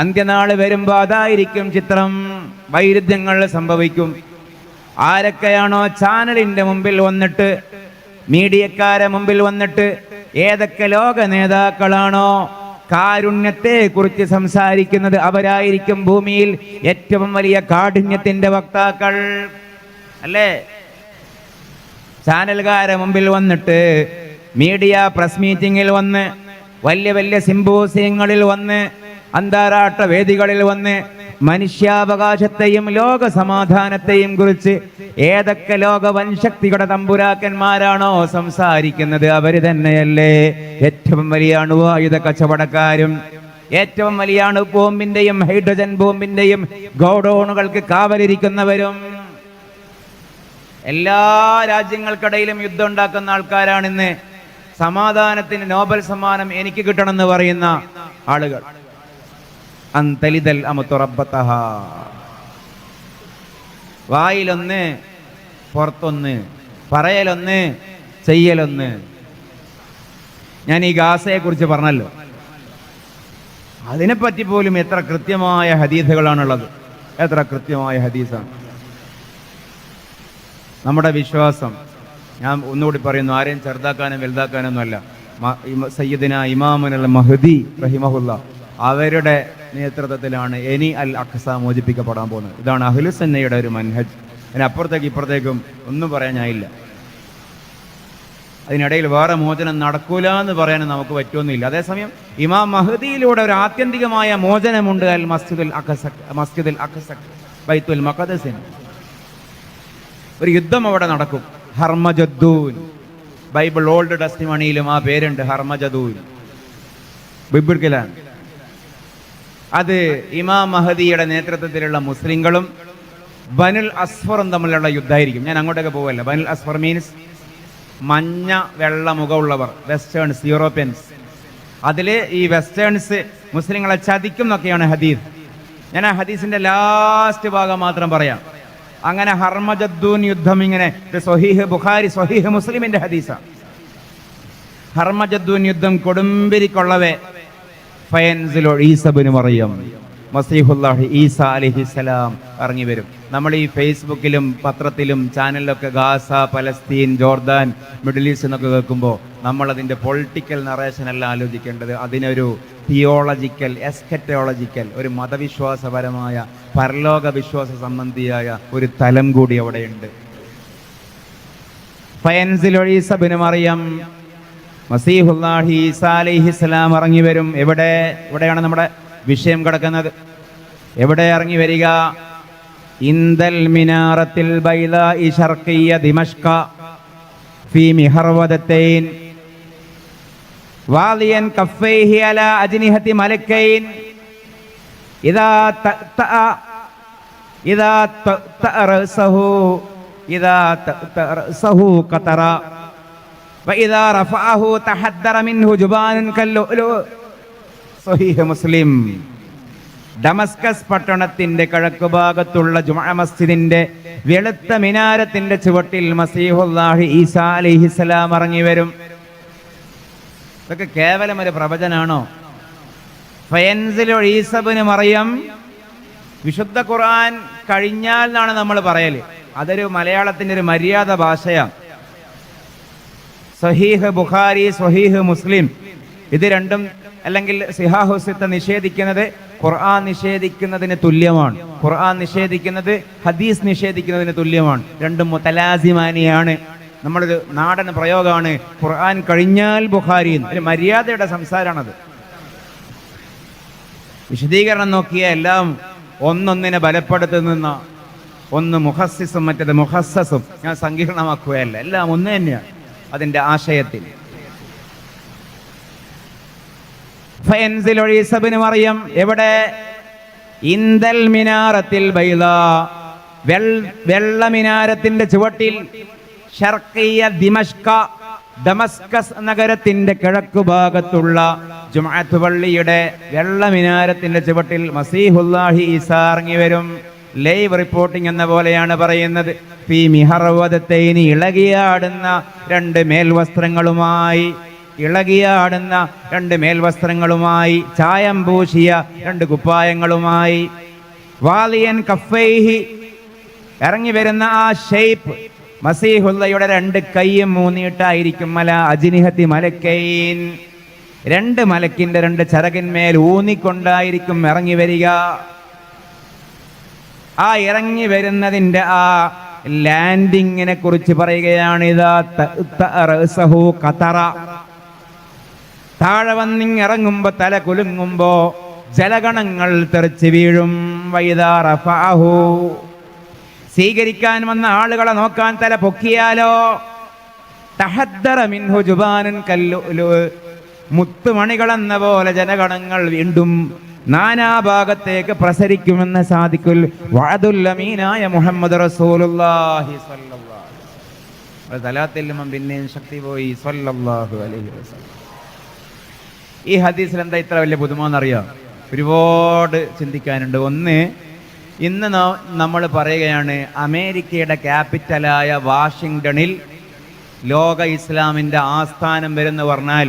അന്ത്യനാള് വരുമ്പോൾ അതായിരിക്കും ചിത്രം. വൈരുദ്ധ്യങ്ങൾ സംഭവിക്കും. ആരൊക്കെയാണോ ചാനലിന്റെ മുമ്പിൽ വന്നിട്ട്, മീഡിയക്കാരെ മുമ്പിൽ വന്നിട്ട്, ഏതൊക്കെ ലോക നേതാക്കളാണോ കാരുണ്യത്തെ കുറിച്ച് സംസാരിക്കുന്നത്, അവരായിരിക്കും ഭൂമിയിൽ ഏറ്റവും വലിയ കാഠിന്യത്തിന്റെ വക്താക്കൾ. അല്ലേ? ചാനലുകാരെ മുമ്പിൽ വന്നിട്ട്, മീഡിയ പ്രസ് മീറ്റിങ്ങിൽ വന്ന്, വലിയ വലിയ സിംബോസിയങ്ങളിൽ വന്ന്, അന്താരാഷ്ട്ര വേദികളിൽ വന്ന് മനുഷ്യാവകാശത്തെയും ലോക സമാധാനത്തെയും കുറിച്ച് ഏതൊക്കെ ലോക വൻശക്തികളുടെ തമ്പുരാക്കന്മാരാണോ സംസാരിക്കുന്നത്, അവര് തന്നെയല്ലേ ഏറ്റവും വലിയ അണുവായുധ കച്ചവടക്കാരും, ഏറ്റവും വലിയ അണുബോംബിന്റെയും ഹൈഡ്രജൻ ബോംബിന്റെയും ഗോഡൌണുകൾക്ക് കാവലിരിക്കുന്നവരും. എല്ലാ രാജ്യങ്ങൾക്കിടയിലും യുദ്ധം ഉണ്ടാക്കുന്ന ആൾക്കാരാണിന്ന് സമാധാനത്തിന് നോബൽ സമ്മാനം എനിക്ക് കിട്ടണമെന്ന് പറയുന്ന ആളുകൾ. അന്തലിദൽ അമതു റബ്ബതഹ. വായിലൊന്ന്, പുറത്തൊന്ന്, പറയലൊന്ന്, ചെയ്യലൊന്ന്. ഞാൻ ഈ ഗാസയെ കുറിച്ച് പറഞ്ഞല്ലോ, അതിനെപ്പറ്റി പോലും എത്ര കൃത്യമായ ഹദീസുകളാണുള്ളത്. എത്ര കൃത്യമായ ഹദീസാണ്. നമ്മുടെ വിശ്വാസം, ഞാൻ ഒന്നുകൂടി പറയുന്നു, ആരെയും ചെറുതാക്കാനും വലുതാക്കാനൊന്നുമല്ല. സയ്യിദുനാ ഇമാമുൽ മഹ്ദി റഹിമഹുല്ലാ അവരുടെ നേതൃത്വത്തിലാണ് ഇനി അൽ അഖ്സ മോചിപ്പിക്കപ്പെടാൻ പോകുന്നത്. ഇതാണ് അഹ്ലുസുന്നയുടെ ഒരു മൻഹജ്. അതിനപ്പുറത്തേക്ക് ഇപ്പുറത്തേക്കും ഒന്നും പറയാനായില്ല. അതിനിടയിൽ വേറെ മോചനം നടക്കൂല എന്ന് പറയാനും നമുക്ക് പറ്റുമെന്നില്ല. അതേസമയം ഇമാം മഹ്ദിയിലൂടെ ഒരു ആത്യന്തികമായ മോചനമുണ്ട്. അൽ മസ്ജിദുൽ അഖ്സ ബൈത്തുൽ മഖ്ദസിന് ഒരു യുദ്ധം അവിടെ നടക്കും. ഹർമജദ്ദൂൻ. ബൈബിൾ ഓൾഡ് ടെസ്റ്റിമണിയിലും ആ പേരുണ്ട്, ഹർമജദ്ദൂൻ. ബിബ്ലിക്കലാണ്. അത് ഇമാം മഹദിയുടെ നേതൃത്വത്തിലുള്ള മുസ്ലിങ്ങളും ബനുൽ അസ്ഫറും തമ്മിലുള്ള യുദ്ധമായിരിക്കും. ഞാൻ അങ്ങോട്ടൊക്കെ പോവല്ല. ബനുൽ അസ്ഫർ മീൻസ് മഞ്ഞ വെള്ള മുഖമുള്ളവർ, വെസ്റ്റേൺസ്, യൂറോപ്യൻസ്. അതിൽ ഈ വെസ്റ്റേൺസ് മുസ്ലിങ്ങളെ ചതിക്കും എന്നൊക്കെയാണ് ഹദീസ്. ഞാൻ ആ ഹദീസിന്റെ ലാസ്റ്റ് ഭാഗം മാത്രം പറയാം. അങ്ങനെ ഹർമജദ്ദൂൻ യുദ്ധം, ഇങ്ങനെ സ്വഹീഹ് ബുഖാരി സ്വഹീഹ് മുസ്ലിമിന്റെ ഹദീസാണ്. ഹർമജദ്ദൂൻ യുദ്ധം കൊടുമ്പിരിക്കൊള്ളവേ ഫയൻസിലോ ഈസബിന് മറിയം മസീഹുല്ലാഹി ഈസ അലൈഹിസ്സലാം ഇറങ്ങി വരും. നമ്മൾ ഈ ഫേസ്ബുക്കിലും പത്രത്തിലും ചാനലിലൊക്കെ Gaza, Palestine, Jordan, Middle East എന്നൊക്കെ കേൾക്കുമ്പോൾ നമ്മളതിൻ്റെ പൊളിറ്റിക്കൽ നറേഷൻ അല്ല ആലോചിക്കേണ്ടത്. അതിനൊരു തിയോളജിക്കൽ, എസ്കറ്റോളജിക്കൽ, ഒരു മതവിശ്വാസപരമായ, പരലോക വിശ്വാസ സംബന്ധിയായ ഒരു തലം കൂടി അവിടെയുണ്ട്. ഫയൻസിലോ ഈസബിന് മറിയം മസീഹുല്ലാഹി ഈസ അലൈഹിസ്സലാം ഇറങ്ങി വരും. എവിടെയാണ് നമ്മുടെ വിഷയം കിടക്കുന്നത്? എവിടെ ഇറങ്ങി വരിക? ഇന്ദൽ മിനാറത്തിൽ ബൈദാഇ ശർഖിയ്യ ദിമഷ്ക ഫീ മിഹർവദത്തൈൻ വാലിയൻ കഫൈഹി അലാ അജ്നിഹതി മലക്കൈൻ ഇദാ റഅസഹു ഖതറ വഇദാ റഫഅഹു തഹദ്ദറ മിൻഹു ജുബാനുൻ കല്ലുലു. സ്വഹീഹ് മുസ്ലിം. ഡമസ്കസ് പട്ടണത്തിന്റെ കിഴക്കുഭാഗത്തുള്ള ജുമുഅ മസ്ജിദിന്റെ വെളുത്ത മിനാരത്തിന്റെ ചുവട്ടിൽ മസീഹുല്ലാഹി ഈസാ അലൈഹിസ്സലാം ഇറങ്ങി വരും. ഇതൊക്കെ കേവലം ഒരു പ്രവചനാണോ? ഫയൻസിലു ഈസബിന് മറിയം വിശുദ്ധ ഖുർആൻ കഴിഞ്ഞാൽ എന്നാണ് നമ്മൾ പറയല്. അതൊരു മലയാളത്തിന്റെ ഒരു മര്യാദ ഭാഷയാണ്. സ്വഹീഹ് ബുഖാരി, സ്വഹീഹ് മുസ്ലിം, ഇത് രണ്ടും അല്ലെങ്കിൽ സിഹാഹു സിത്ത നിഷേധിക്കുന്നത് ഖുർആൻ നിഷേധിക്കുന്നതിന് തുല്യമാണ്. ഖുർആൻ നിഷേധിക്കുന്നത് ഹദീസ് നിഷേധിക്കുന്നതിന് തുല്യമാണ്. രണ്ടും മുതലാസിമാനിയാണ്. നമ്മളൊരു നാടൻ പ്രയോഗമാണ് ഖുർആൻ കഴിഞ്ഞാൽ ബുഖാരി. ഒരു മര്യാദയുടെ സംസാരമാണത്. വിശദീകരണം നോക്കിയ എല്ലാം ഒന്നൊന്നിനെ ബലപ്പെടുത്തുന്ന, ഒന്ന് മുഖസ്സിസും മറ്റേത് മുഖസ്സസും. ഞാൻ സങ്കീർണമാക്കുകയല്ല, എല്ലാം ഒന്ന് തന്നെയാണ് അതിന്റെ ആശയത്തിൽ. ഫയൻസിലു ഈസബിന് മറിയം എവിടെ? ഇന്ദൽ മിനാറത്തിൽ ബൈദാ, വെള്ള മിനാരത്തിന്റെ ചുവട്ടിൽ, ശർഖിയ ദിമഷ്ക, ദമസ്കസ് നഗരത്തിന്റെ കിഴക്കുഭാഗത്തുള്ള ജുമുഅത്ത് പള്ളിയുടെ വെള്ള മിനാരത്തിന്റെ ചുവട്ടിൽ മസീഹുല്ലാഹി ഈസ ഇറങ്ങി വരും. ലൈവ് റിപ്പോർട്ടിംഗ് എന്ന പോലെയാണ് പറയുന്നത്. ഫീ മിഹർവദത്തൈനി, ഇളകിയാടുന്ന രണ്ട് മേൽവസ്ത്രങ്ങളുമായി. ഇളകിയാടുന്ന 2 മേൽവസ്ത്രങ്ങളുമായി, ചായം പൂശിയ 2 കുപ്പായങ്ങളുമായി, വാലിയൻ കഫൈഹി, ഇറങ്ങി വരുന്ന ആ ഷേപ്പ് മസീഹുള്ളയുടെ 2 കൈയും മൂന്നിയിട്ടായിരിക്കും. മല അജിനിഹത്തി മലക്കൈൻ, 2 മലക്കിന്റെ 2 ചിറകിന്മേൽ ഊന്നിക്കൊണ്ടായിരിക്കും ഇറങ്ങി വരിക. ആ ഇറങ്ങി വരുന്നതിന്റെ ആ ലാൻഡിങ്ങിനെ കുറിച്ച് പറയുകയാണ്. താഴെ വന്നിറങ്ങുമ്പോ, തല കുലുങ്ങുമ്പോ ജലഗണങ്ങൾ തെറിച്ച് വീഴും. സ്വീകരിക്കാൻ വന്ന ആളുകളെ നോക്കാൻ തല പൊക്കിയാലോ, തഹദ്ദറ മിൻഹു ജുബാനുൻ കല്ലുലു, മുത്തുമണികളെന്ന പോലെ ജനഗണങ്ങൾ വീണ്ടും നാനാഭാഗത്തേക്ക് പ്രസരിക്കുമെന്ന് സാദിഖുൽ വഅദുൽ അമീനായ മുഹമ്മദ് റസൂലുള്ളാഹി സ്വല്ലല്ലാഹു അലൈഹി വസല്ലം. തലാത്തിലും പിന്നെയും ശക്തി പോയി സ്വല്ലല്ലാഹു അലൈഹി വസല്ലം. ഈ ഹദീസിൽ എന്താ ഇത്ര വലിയ പുതുമയെന്നറിയാം? ഒരുപാട് ചിന്തിക്കാനുണ്ട്. ഒന്ന്, ഇന്ന് നമ്മൾ പറയുകയാണ് അമേരിക്കയുടെ ക്യാപിറ്റലായ വാഷിങ്ടണിൽ ലോക ഇസ്ലാമിൻ്റെ ആസ്ഥാനം വരുമെന്ന് പറഞ്ഞാൽ,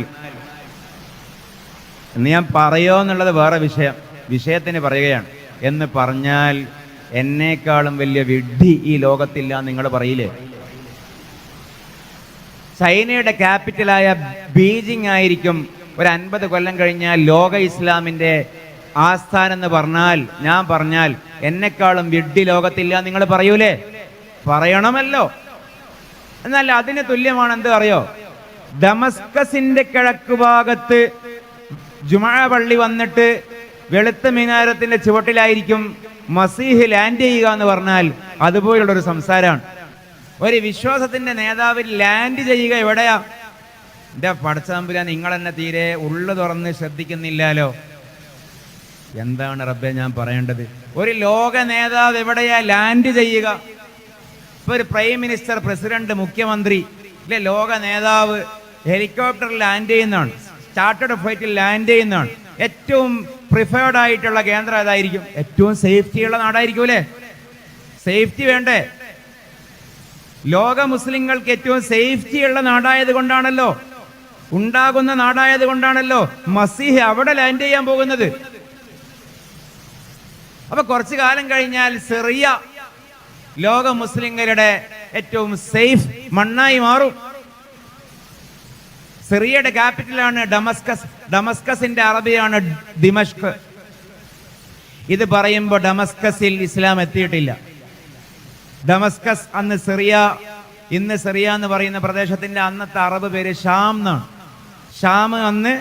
എന്ന് ഞാൻ പറയോ എന്നുള്ളത് വേറെ വിഷയത്തിന് പറയുകയാണ്. എന്ന് പറഞ്ഞാൽ എന്നേക്കാളും വലിയ വിഡ്ഢി ഈ ലോകത്തില്ല നിങ്ങൾ പറയില്ലേ? ചൈനയുടെ ക്യാപിറ്റലായ ബീജിംഗ് ആയിരിക്കും ഒരു 50 കൊല്ലം കഴിഞ്ഞാൽ ലോക ഇസ്ലാമിൻ്റെ ആസ്ഥാനം എന്ന് പറഞ്ഞാൽ, ഞാൻ പറഞ്ഞാൽ എന്നെക്കാളും വിഡ്ഢി ലോകത്തില്ല നിങ്ങൾ പറയൂലേ? പറയണമല്ലോ. എന്നാൽ അതിന് തുല്യമാണ് എന്ത് അറിയോ? ദമസ്കസിന്റെ കിഴക്ക് ഭാഗത്ത് ജുമാ പള്ളി വന്നിട്ട് വെളുത്ത മിനാരത്തിന്റെ ചുവട്ടിലായിരിക്കും മസീഹ് ലാൻഡ് ചെയ്യുക എന്ന് പറഞ്ഞാൽ അതുപോലുള്ളൊരു സംസാരമാണ്. ഒരു വിശ്വാസത്തിന്റെ നേതാവിൽ ലാൻഡ് ചെയ്യുക എവിടെയാ? എൻ്റെ പടച്ചതമ്പുരാൻ, നിങ്ങൾ എന്നെ തീരെ ഉള്ളു തുറന്ന് ശ്രദ്ധിക്കുന്നില്ലാലോ. എന്താണ് റബ്ബെ ഞാൻ പറയേണ്ടത്? ഒരു ലോക നേതാവ് എവിടെയാ ലാൻഡ് ചെയ്യുക? ഇപ്പൊ ഒരു പ്രൈം മിനിസ്റ്റർ, പ്രസിഡന്റ്, മുഖ്യമന്ത്രി ഇല്ലേ, ലോക നേതാവ് ഹെലികോപ്റ്ററിൽ ലാൻഡ് ചെയ്യുന്നതാണ്, ചാർട്ടേഡ് ഫ്ലൈറ്റിൽ ലാൻഡ് ചെയ്യുന്നതാണ്. ഏറ്റവും പ്രിഫേർഡ് ആയിട്ടുള്ള കേന്ദ്രം ഏതായിരിക്കും? ഏറ്റവും സേഫ്റ്റിയുള്ള നാടായിരിക്കും അല്ലേ? സേഫ്റ്റി വേണ്ടേ? ലോക മുസ്ലിങ്ങൾക്ക് ഏറ്റവും സേഫ്റ്റിയുള്ള നാടായത് കൊണ്ടാണല്ലോ, ഉണ്ടാകുന്ന നാടായത് കൊണ്ടാണല്ലോ മസീഹ് അവിടെ ലാൻഡ് ചെയ്യാൻ പോകുന്നത്. അപ്പൊ കുറച്ചു കാലം കഴിഞ്ഞാൽ സിറിയ ലോക മുസ്ലിങ്ങളുടെ ഏറ്റവും സേഫ് മണ്ണായി മാറും. സിറിയയുടെ ക്യാപിറ്റലാണ് ഡമസ്കസ്. ഡമസ്കസിന്റെ അറബിയാണ് ദിമഷ്ക്. ഇത് പറയുമ്പോൾ ഡമസ്കസിൽ ഇസ്ലാം എത്തിയിട്ടില്ല. ഡമസ്കസ് അന്ന് സിറിയ, ഇന്ന് സിറിയ എന്ന് പറയുന്ന പ്രദേശത്തിന്റെ അന്നത്തെ അറബ് പേര് ഷാം എന്നാണ്. ഷാം അന്ന്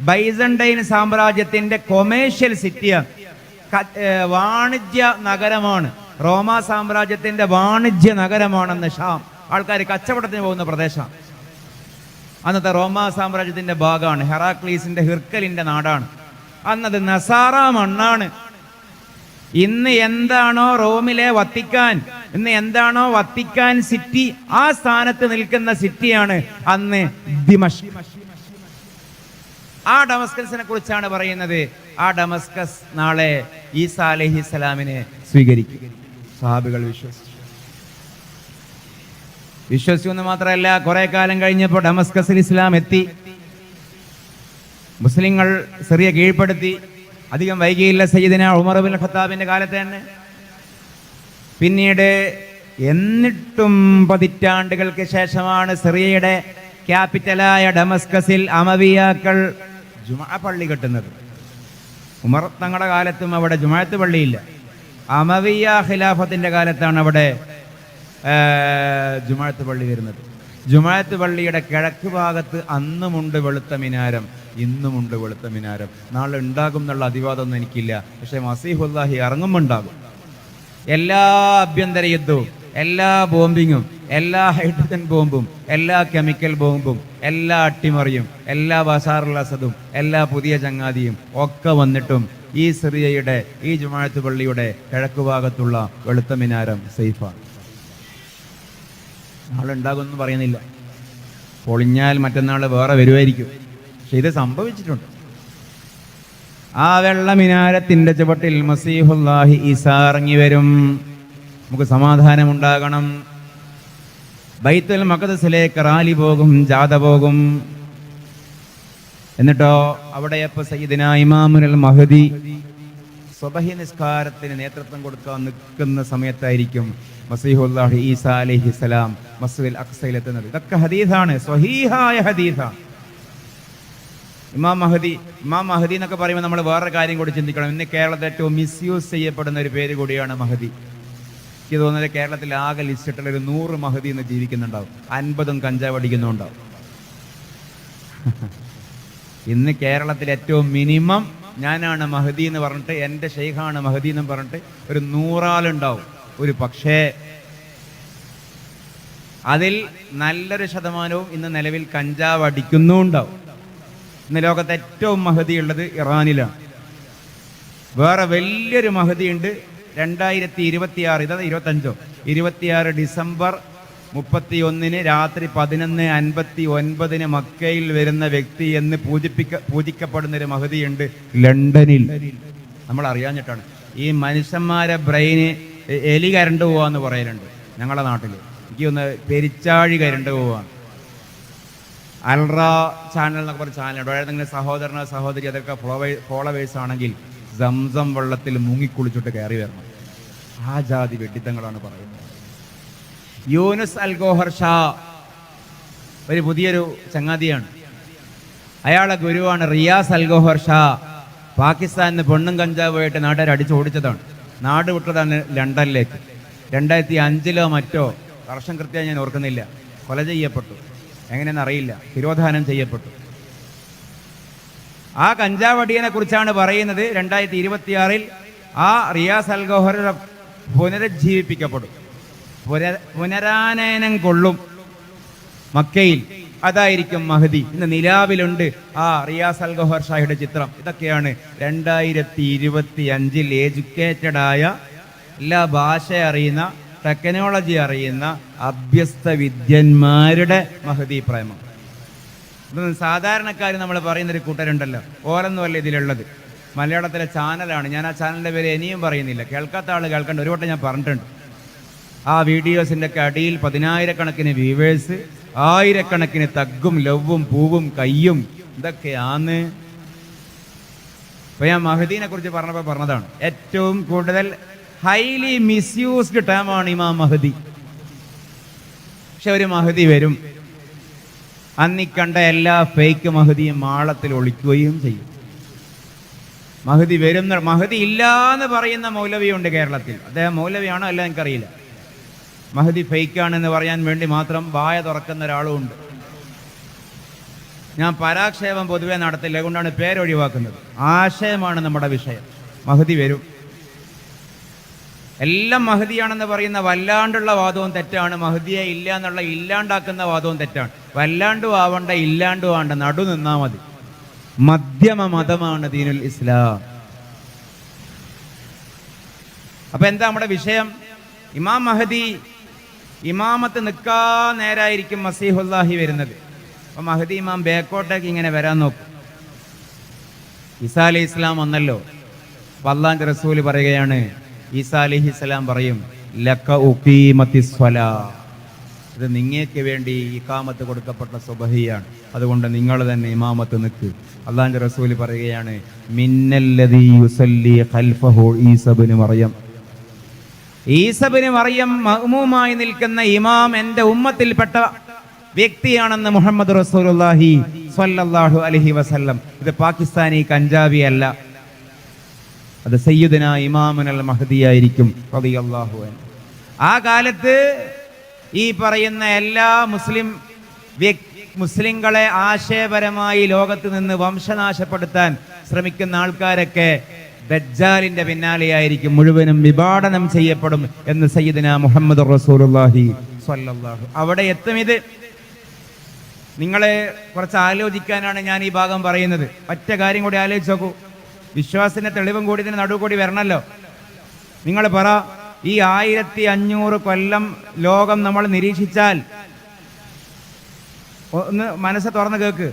ബൈസന്റൈൻ സാമ്രാജ്യത്തിന്റെ കൊമേഴ്ഷ്യൽ സിറ്റിയാണ്, വാണിജ്യ നഗരമാണ്. റോമാ സാമ്രാജ്യത്തിന്റെ വാണിജ്യ നഗരമാണെന്ന് ഷാം. ആൾക്കാർ കച്ചവടത്തിന് പോകുന്ന പ്രദേശമാണ്. അന്നത്തെ റോമാ സാമ്രാജ്യത്തിന്റെ ഭാഗമാണ്. ഹെറാക്ലീസിന്റെ ഹിർക്കലിന്റെ നാടാണ്. അന്നത് നസാറ മണ്ണാണ്. ഇന്ന് എന്താണോ റോമിലെ വത്തിക്കാൻ, ഇന്ന് എന്താണോ വത്തിക്കാൻ സിറ്റി, ആ സ്ഥാനത്ത് നിൽക്കുന്ന സിറ്റിയാണ് അന്ന് ദിമഷ്ക്. ആ ഡമസ്കസിനെ കുറിച്ചാണ് പറയുന്നത്. ആ ഡമസ്കസ് നാളെ ഈസാ അലൈഹിസ്സലാമിനെ സ്വീകരിക്കും. സഹാബികൾ വിശ്വസിച്ചു മാത്രമല്ല, കുറെ കാലം കഴിഞ്ഞപ്പോൾ ഡമസ്കസിൽ ഇസ്ലാം എത്തി. മുസ്ലിങ്ങൾ സിറിയ കീഴ്പ്പെടുത്തി. അധികം വൈകിയില്ല, സയ്യിദന ഉമർ ഇബ്നുൽ ഖത്താബിന്റെ കാലത്ത് തന്നെ. പിന്നീട് എന്നിട്ടും പതിറ്റാണ്ടുകൾക്ക് ശേഷമാണ് സിറിയയുടെ ക്യാപിറ്റലായ ഡമസ്കസിൽ അമവിയാക്കൾ ജുമാ പള്ളി കെട്ടുന്നത്. ഉമർ തങ്ങളുടെ കാലത്തും അവിടെ ജുമാഅത്ത് പള്ളിയില്ല. അമവിയ ഖിലാഫത്തിന്റെ കാലത്താണ് അവിടെ ജുമാഅത്ത് പള്ളി വരുന്നത്. ജുമാഅത്ത് പള്ളിയുടെ കിഴക്ക് ഭാഗത്ത് അന്നുമുണ്ട് വെളുത്ത മിനാരം, ഇന്നുമുണ്ട് വെളുത്ത മിനാരം. നാളെ ഉണ്ടാകും എന്നുള്ള അതിവാദമൊന്നും എനിക്കില്ല. പക്ഷെ മസീഹുല്ലാഹി ഇറങ്ങുമ്പോൾ ഉണ്ടാകും. എല്ലാ ആഭ്യന്തര യുദ്ധവും, എല്ലാ ബോംബിങ്ങും, എല്ലാ ഹൈഡ്രജൻ ബോംബും, എല്ലാ കെമിക്കൽ ബോംബും, എല്ലാ അട്ടിമറിയും, എല്ലാ ബസാറുൽ അസദും, എല്ലാ പുതിയ ചങ്ങാതിയും ഒക്കെ വന്നിട്ടും ഈ സിറിയയുടെ, ഈ ജുമാഅത്ത് പള്ളിയുടെ കിഴക്ക് ഭാഗത്തുള്ള വെളുത്ത മിനാരം സേഫാണ്. നാളെ ഉണ്ടാകുമെന്ന് പറയുന്നില്ല. പൊളിഞ്ഞാൽ മറ്റന്നാൾ വേറെ വരുമായിരിക്കും. പക്ഷെ ഇത് സംഭവിച്ചിട്ടുണ്ട്. ആ വെള്ള മിനാരത്തിന്റെ ചുവട്ടിൽ മസീഹുല്ലാഹി ഈസാ ഇറങ്ങി വരും. നമുക്ക് സമാധാനമുണ്ടാകണം. ബൈത്തുൽ മഖ്ദിസിലേക്ക് റാലി പോകും, ജാഥ പോകും. എന്നിട്ടോ അവിടെയപ്പോ സയ്യിദുനാ ഇമാമുൽ മഹദി സുബഹി നിസ്കാരത്തിന് നേതൃത്വം കൊടുക്കാൻ നിൽക്കുന്ന സമയത്തായിരിക്കും മസീഹുല്ലാഹി ഈസാ അലൈഹിസ്സലാം മസ്ജിദുൽ അഖ്സയിൽ എത്തുന്നത്. ഇതൊക്കെ ഹദീസാണ്, സ്വഹീഹായ ഹദീസാണ്. ഇമാം മഹദി എന്നൊക്കെ പറയുമ്പോൾ നമ്മൾ വേറൊരു കാര്യം കൂടി ചിന്തിക്കണം. ഇന്ന് കേരളത്തിൽ ഏറ്റവും മിസ്യൂസ് ചെയ്യപ്പെടുന്ന ഒരു പേര് കൂടിയാണ് മഹദി. എനിക്ക് തോന്നുന്നത് കേരളത്തിൽ ആകെ ലിസ്റ്റിട്ടുള്ള ഒരു 100 മഹദി എന്ന് ജീവിക്കുന്നുണ്ടാവും, 50 കഞ്ചാവ് അടിക്കുന്നുണ്ടാവും. ഇന്ന് കേരളത്തിൽ ഏറ്റവും മിനിമം ഞാനാണ് മഹദി എന്ന് പറഞ്ഞിട്ട്, എൻ്റെ ഷെയ്ഖാണ് മഹദി എന്ന് പറഞ്ഞിട്ട് ഒരു 100 ആളുണ്ടാവും. ഒരു പക്ഷേ അതിൽ നല്ലൊരു ശതമാനവും ഇന്ന് നിലവിൽ കഞ്ചാവ് അടിക്കുന്നുണ്ടാവും. ഇന്ന് ലോകത്ത് ഏറ്റവും മഹദി ഉള്ളത് ഇറാനിലാണ്. വേറെ വലിയൊരു മഹദി ഉണ്ട് 2026, ഇതാ 26 ഡിസംബർ 31 രാത്രി 11:59 മക്കയിൽ വരുന്ന വ്യക്തി എന്ന് പൂജിക്കപ്പെടുന്ന ഒരു മഹദിയുണ്ട് ലണ്ടനിൽ. നമ്മൾ അറിയാഞ്ഞിട്ടാണ്. ഈ മനുഷ്യന്മാരെ ബ്രെയിന് എലി കരണ്ട് പോവാന്ന് പറയലുണ്ട് ഞങ്ങളുടെ നാട്ടിൽ. എനിക്ക് ഒന്ന് പെരിച്ചാഴി കരണ്ട് പോവാണ്. അൽറ ചാനൽ എന്നൊക്കെ പറഞ്ഞ ചാനലുണ്ട്. ഏതെങ്കിലും സഹോദരനോ സഹോദരി അതൊക്കെ ഫോളോവേഴ്സ് ആണെങ്കിൽ സംസം വെള്ളത്തിൽ മുങ്ങിക്കുളിച്ചിട്ട് കയറി വരണം. ആ ജാതി വെഡിത്തങ്ങളാണ് പറയുന്നത്. യൂനുസ് അൽ ഗോഹർ ഷാ ഒരു പുതിയൊരു ചങ്ങാതിയാണ്. അയാളെ ഗുരുവാണ് റിയാസ് അൽ ഗോഹർ ഷാ. പാകിസ്ഥാനിന്ന് പെണ്ണും കഞ്ചാവുമായിട്ട് നാട്ടുകാർ അടിച്ചു ഓടിച്ചതാണ്. നാട് വിട്ടതാണ് ലണ്ടനിലേക്ക്. 2005 മറ്റോ, വർഷം കൃത്യമായി ഞാൻ ഓർക്കുന്നില്ല, കൊല ചെയ്യപ്പെട്ടു. എങ്ങനെയെന്ന് അറിയില്ല, തിരോധാനം ചെയ്യപ്പെട്ടു. ആ കഞ്ചാവടിയനെ കുറിച്ചാണ് പറയുന്നത്. 2026 ആ റിയാസ് അൽ ഗോഹർ പുനരുജ്ജീവിപ്പിക്കപ്പെടും, പുനരാനയനം കൊള്ളും മക്കയിൽ. അതായിരിക്കും മഹദി. ഇന്ന് നിലാവിലുണ്ട് ആ റിയാസ് അൽ ഗോഹർ ഷായുടെ ചിത്രം. ഇതൊക്കെയാണ് 2025 എഡ്യൂക്കേറ്റഡ് ആയ, എല്ലാ ഭാഷ അറിയുന്ന, ടെക്നോളജി അറിയുന്ന അഭ്യസ്ത വിദ്യന്മാരുടെ മഹദി പ്രേമം. ഇതൊന്നും സാധാരണക്കാർ നമ്മൾ പറയുന്നൊരു കൂട്ടരുണ്ടല്ലോ, ഓരൊന്നുമല്ല ഇതിലുള്ളത്. മലയാളത്തിലെ ചാനലാണ്. ഞാൻ ആ ചാനലിൻ്റെ പേര് ഇനിയും പറയുന്നില്ല, കേൾക്കാത്ത ആൾ കേൾക്കേണ്ട. ഒരു വട്ടം ഞാൻ പറഞ്ഞിട്ടുണ്ട്. ആ വീഡിയോസിൻ്റെ ഒക്കെ അടിയിൽ 10,000-കണക്കിന് വ്യൂവേഴ്സ്, 1000-കണക്കിന് തഗ്ഗും ലവും പൂവും കയ്യും. ഇതൊക്കെയാന്ന്. ഇപ്പൊ ഞാൻ മഹദീനെ കുറിച്ച് പറഞ്ഞപ്പോൾ പറഞ്ഞതാണ്, ഏറ്റവും കൂടുതൽ ഹൈലി മിസ്യൂസ്ഡ് ടേമാണ് ഇമാം മഹദി. പക്ഷെ ഒരു മഹദി വരും, അന്നിക്കണ്ട എല്ലാ ഫേക്ക് മഹദിയും മാളത്തിൽ ഒളിക്കുകയും ചെയ്യും. മഹദി വരും. മഹദി ഇല്ല എന്ന് പറയുന്ന മൗലവിയുണ്ട് കേരളത്തിൽ. അദ്ദേഹം മൗലവിയാണോ അല്ല എനിക്കറിയില്ല. മഹദി ഫേക്കാണെന്ന് പറയാൻ വേണ്ടി മാത്രം വായ തുറക്കുന്ന ഒരാളും ഉണ്ട്. ഞാൻ പരാക്ഷേപം പൊതുവെ നടത്തില്ല, അതുകൊണ്ടാണ് പേരൊഴിവാക്കുന്നത്. ആശയമാണ് നമ്മുടെ വിഷയം. മഹദി വരും. എല്ലാം മഹദിയാണെന്ന് പറയുന്ന വല്ലാണ്ടുള്ള വാദവും തെറ്റാണ്. മഹദിയെ ഇല്ല എന്നുള്ള ഇല്ലാണ്ടാക്കുന്ന വാദവും തെറ്റാണ്. വല്ലാണ്ടും ആവണ്ട, ഇല്ലാണ്ടും ആവണ്ട, നടു നിന്നാ മതി. മധ്യമ മതമാണ് ദീനുൽ ഇസ്ലാം. അപ്പൊ എന്താ നമ്മുടെ വിഷയം? ഇമാം മഹദി ഇമാമത്ത് നിൽക്കാൻ നേരായിരിക്കും മസീഹുല്ലാഹി വരുന്നത്. അപ്പൊ മഹദി ഇമാം ബേക്കോട്ടേക്ക് ഇങ്ങനെ വരാൻ നോക്കും. ഈസാ അലൈഹി ഇസ്ലാം വന്നല്ലോ. അല്ലാഹുവിന്റെ റസൂല് പറയുകയാണ്, ഈസാ അലൈഹിസ്സലാം പറയും, ലക ഉഖീമത്തിസ് സ്വലാ, ഇത് നിങ്ങൾക്ക് വേണ്ടി ഇഖാമത്ത് കൊടുക്കപ്പെട്ട സുബ്ഹിയാണ്, അതുകൊണ്ട് നിങ്ങൾ തന്നെ ഇമാമത്ത് നിൽക്ക്. അല്ലാഹുവിന്റെ റസൂല് പറയുകയാണ്, മിന്നല്ലദീ യുസല്ലി ഖൽഫഹു ഈസാ ഇബ്നു മറിയം, ഈസാ ഇബ്നു മറിയം മഅ്മൂമായി നിൽക്കുന്ന ഇമാം എൻ്റെ ഉമ്മത്തിൽപ്പെട്ട വ്യക്തിയാണെന്ന് മുഹമ്മദ് റസൂലുള്ളാഹി സ്വല്ലല്ലാഹു അലൈഹി വസല്ലം. ഇത് പാകിസ്ഥാനി കഞ്ചാവി അല്ല, അത് സയ്യിദുനാ ഇമാമുൽ മഹദി ആയിരിക്കും റളിയല്ലാഹു അൻഹു. ആ കാലത്ത് ഈ പറയുന്ന എല്ലാ മുസ്ലിങ്ങളെ ആശയപരമായി ലോകത്ത് നിന്ന് വംശനാശപ്പെടുത്താൻ ശ്രമിക്കുന്ന ആൾക്കാരൊക്കെ ദജ്ജാലിന്റെ പിന്നാലെയായിരിക്കും, മുഴുവനും വിഭാടനം ചെയ്യപ്പെടും എന്ന് സയ്യിദുനാ മുഹമ്മദ് റസൂലുള്ളാഹി സ്വല്ലല്ലാഹു. അവിടെ എത്തും. ഇത് നിങ്ങളെ കുറച്ച് ആലോചിക്കാനാണ് ഞാൻ ഈ ഭാഗം പറയുന്നത്. ഒറ്റ കാര്യം കൂടി ആലോചിച്ച് നോക്കൂ. വിശ്വാസത്തിന്റെ തെളിവും കൂടി ഇതിന് നടുവ് കൂടി വരണല്ലോ. നിങ്ങൾ പറ, ഈ 1500 കൊല്ലം ലോകം നമ്മൾ നിരീക്ഷിച്ചാൽ, ഒന്ന് മനസ്സ് തുറന്ന് കേക്ക്,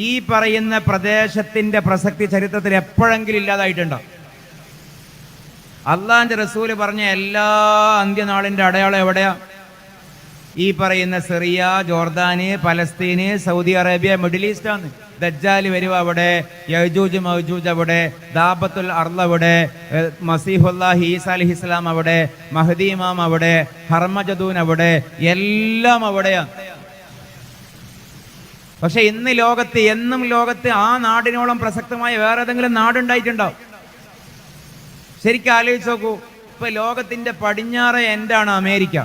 ഈ പറയുന്ന പ്രദേശത്തിന്റെ പ്രസക്തി ചരിത്രത്തിൽ എപ്പോഴെങ്കിലും ഇല്ലാതായിട്ടുണ്ടോ? അള്ളാന്റെ റസൂല് പറഞ്ഞ എല്ലാ അന്ത്യനാളിന്റെ അടയാളം എവിടെയാ? ഈ പറയുന്ന Syria, Jordan, Palestine, Saudi Arabia, Middle East ആണ്. ദജ്ജാൽ വരും അവിടെ, യജൂജ് മൗജൂജ് അവിടെ, ദാബത്തുൽ അർള് അവിടെ, മസീഹുല്ലാഹി ഈസാ അലൈഹിസ്സലാം അവിടെ, മഹ്ദി ഇമാം അവിടെ, ഹർമജദൂൻ അവിടെ, എല്ലാം അവിടെയാണ്. പക്ഷെ ഇന്ന് ലോകത്ത്, എന്നും ലോകത്ത് ആ നാടിനോളം പ്രസക്തമായ വേറെ ഏതെങ്കിലും നാടുണ്ടായിട്ടുണ്ടാവും? ശരിക്കും ആലോചിച്ച് നോക്കൂ. ഇപ്പൊ ലോകത്തിന്റെ പടിഞ്ഞാറ് എൻഡാണ് അമേരിക്ക,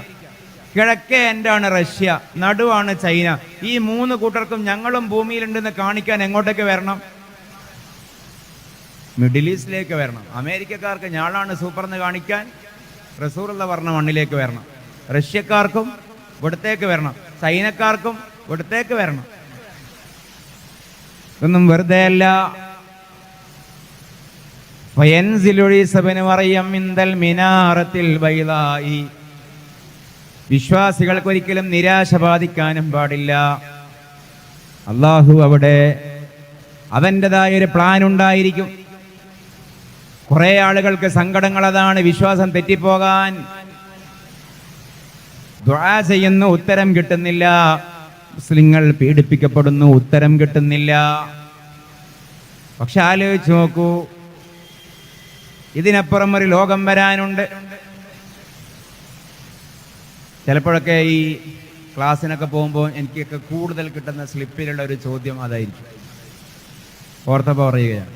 കിഴക്കേ എൻഡാണ് റഷ്യ, നടുവാണ് ചൈന. ഈ മൂന്ന് കൂട്ടർക്കും ഞങ്ങളും ഭൂമിയിലുണ്ടെന്ന് കാണിക്കാൻ എങ്ങോട്ടേക്ക് വരണം? മിഡിൽ ഈസ്റ്റിലേക്ക് വരണം. അമേരിക്കക്കാർക്ക് ഞാളാണ് സൂപ്പർന്ന് കാണിക്കാൻ റസൂലുള്ള പറഞ്ഞ മണ്ണിലേക്ക് വരണം. റഷ്യക്കാർക്കും ഇവിടത്തേക്ക് വരണം, ചൈനക്കാർക്കും ഇവിടത്തേക്ക് വരണം. ഇതൊന്നും വെറുതെ അല്ല. വിശ്വാസികൾക്ക് ഒരിക്കലും നിരാശ ബാധിക്കാനും പാടില്ല. അള്ളാഹു അവിടെ അവൻ്റെതായൊരു പ്ലാൻ ഉണ്ടായിരിക്കും. കുറെ ആളുകൾക്ക് സങ്കടങ്ങൾ അതാണ്, വിശ്വാസം തെറ്റിപ്പോകാൻ. ദുആ ചെയ്യുന്നു, ഉത്തരം കിട്ടുന്നില്ല. മുസ്ലിങ്ങൾ പീഡിപ്പിക്കപ്പെടുന്നു, ഉത്തരം കിട്ടുന്നില്ല. പക്ഷെ ആലോചിച്ച് നോക്കൂ, ഇതിനപ്പുറം ഒരു ലോകം വരാനുണ്ട്. ചിലപ്പോഴൊക്കെ ഈ ക്ലാസ്സിനൊക്കെ പോകുമ്പോൾ എനിക്കൊക്കെ കൂടുതൽ കിട്ടുന്ന സ്ലിപ്പിലുള്ള ഒരു ചോദ്യം അതായിരിക്കും. ഓർത്തപ്പോൾ പറയുകയാണ്,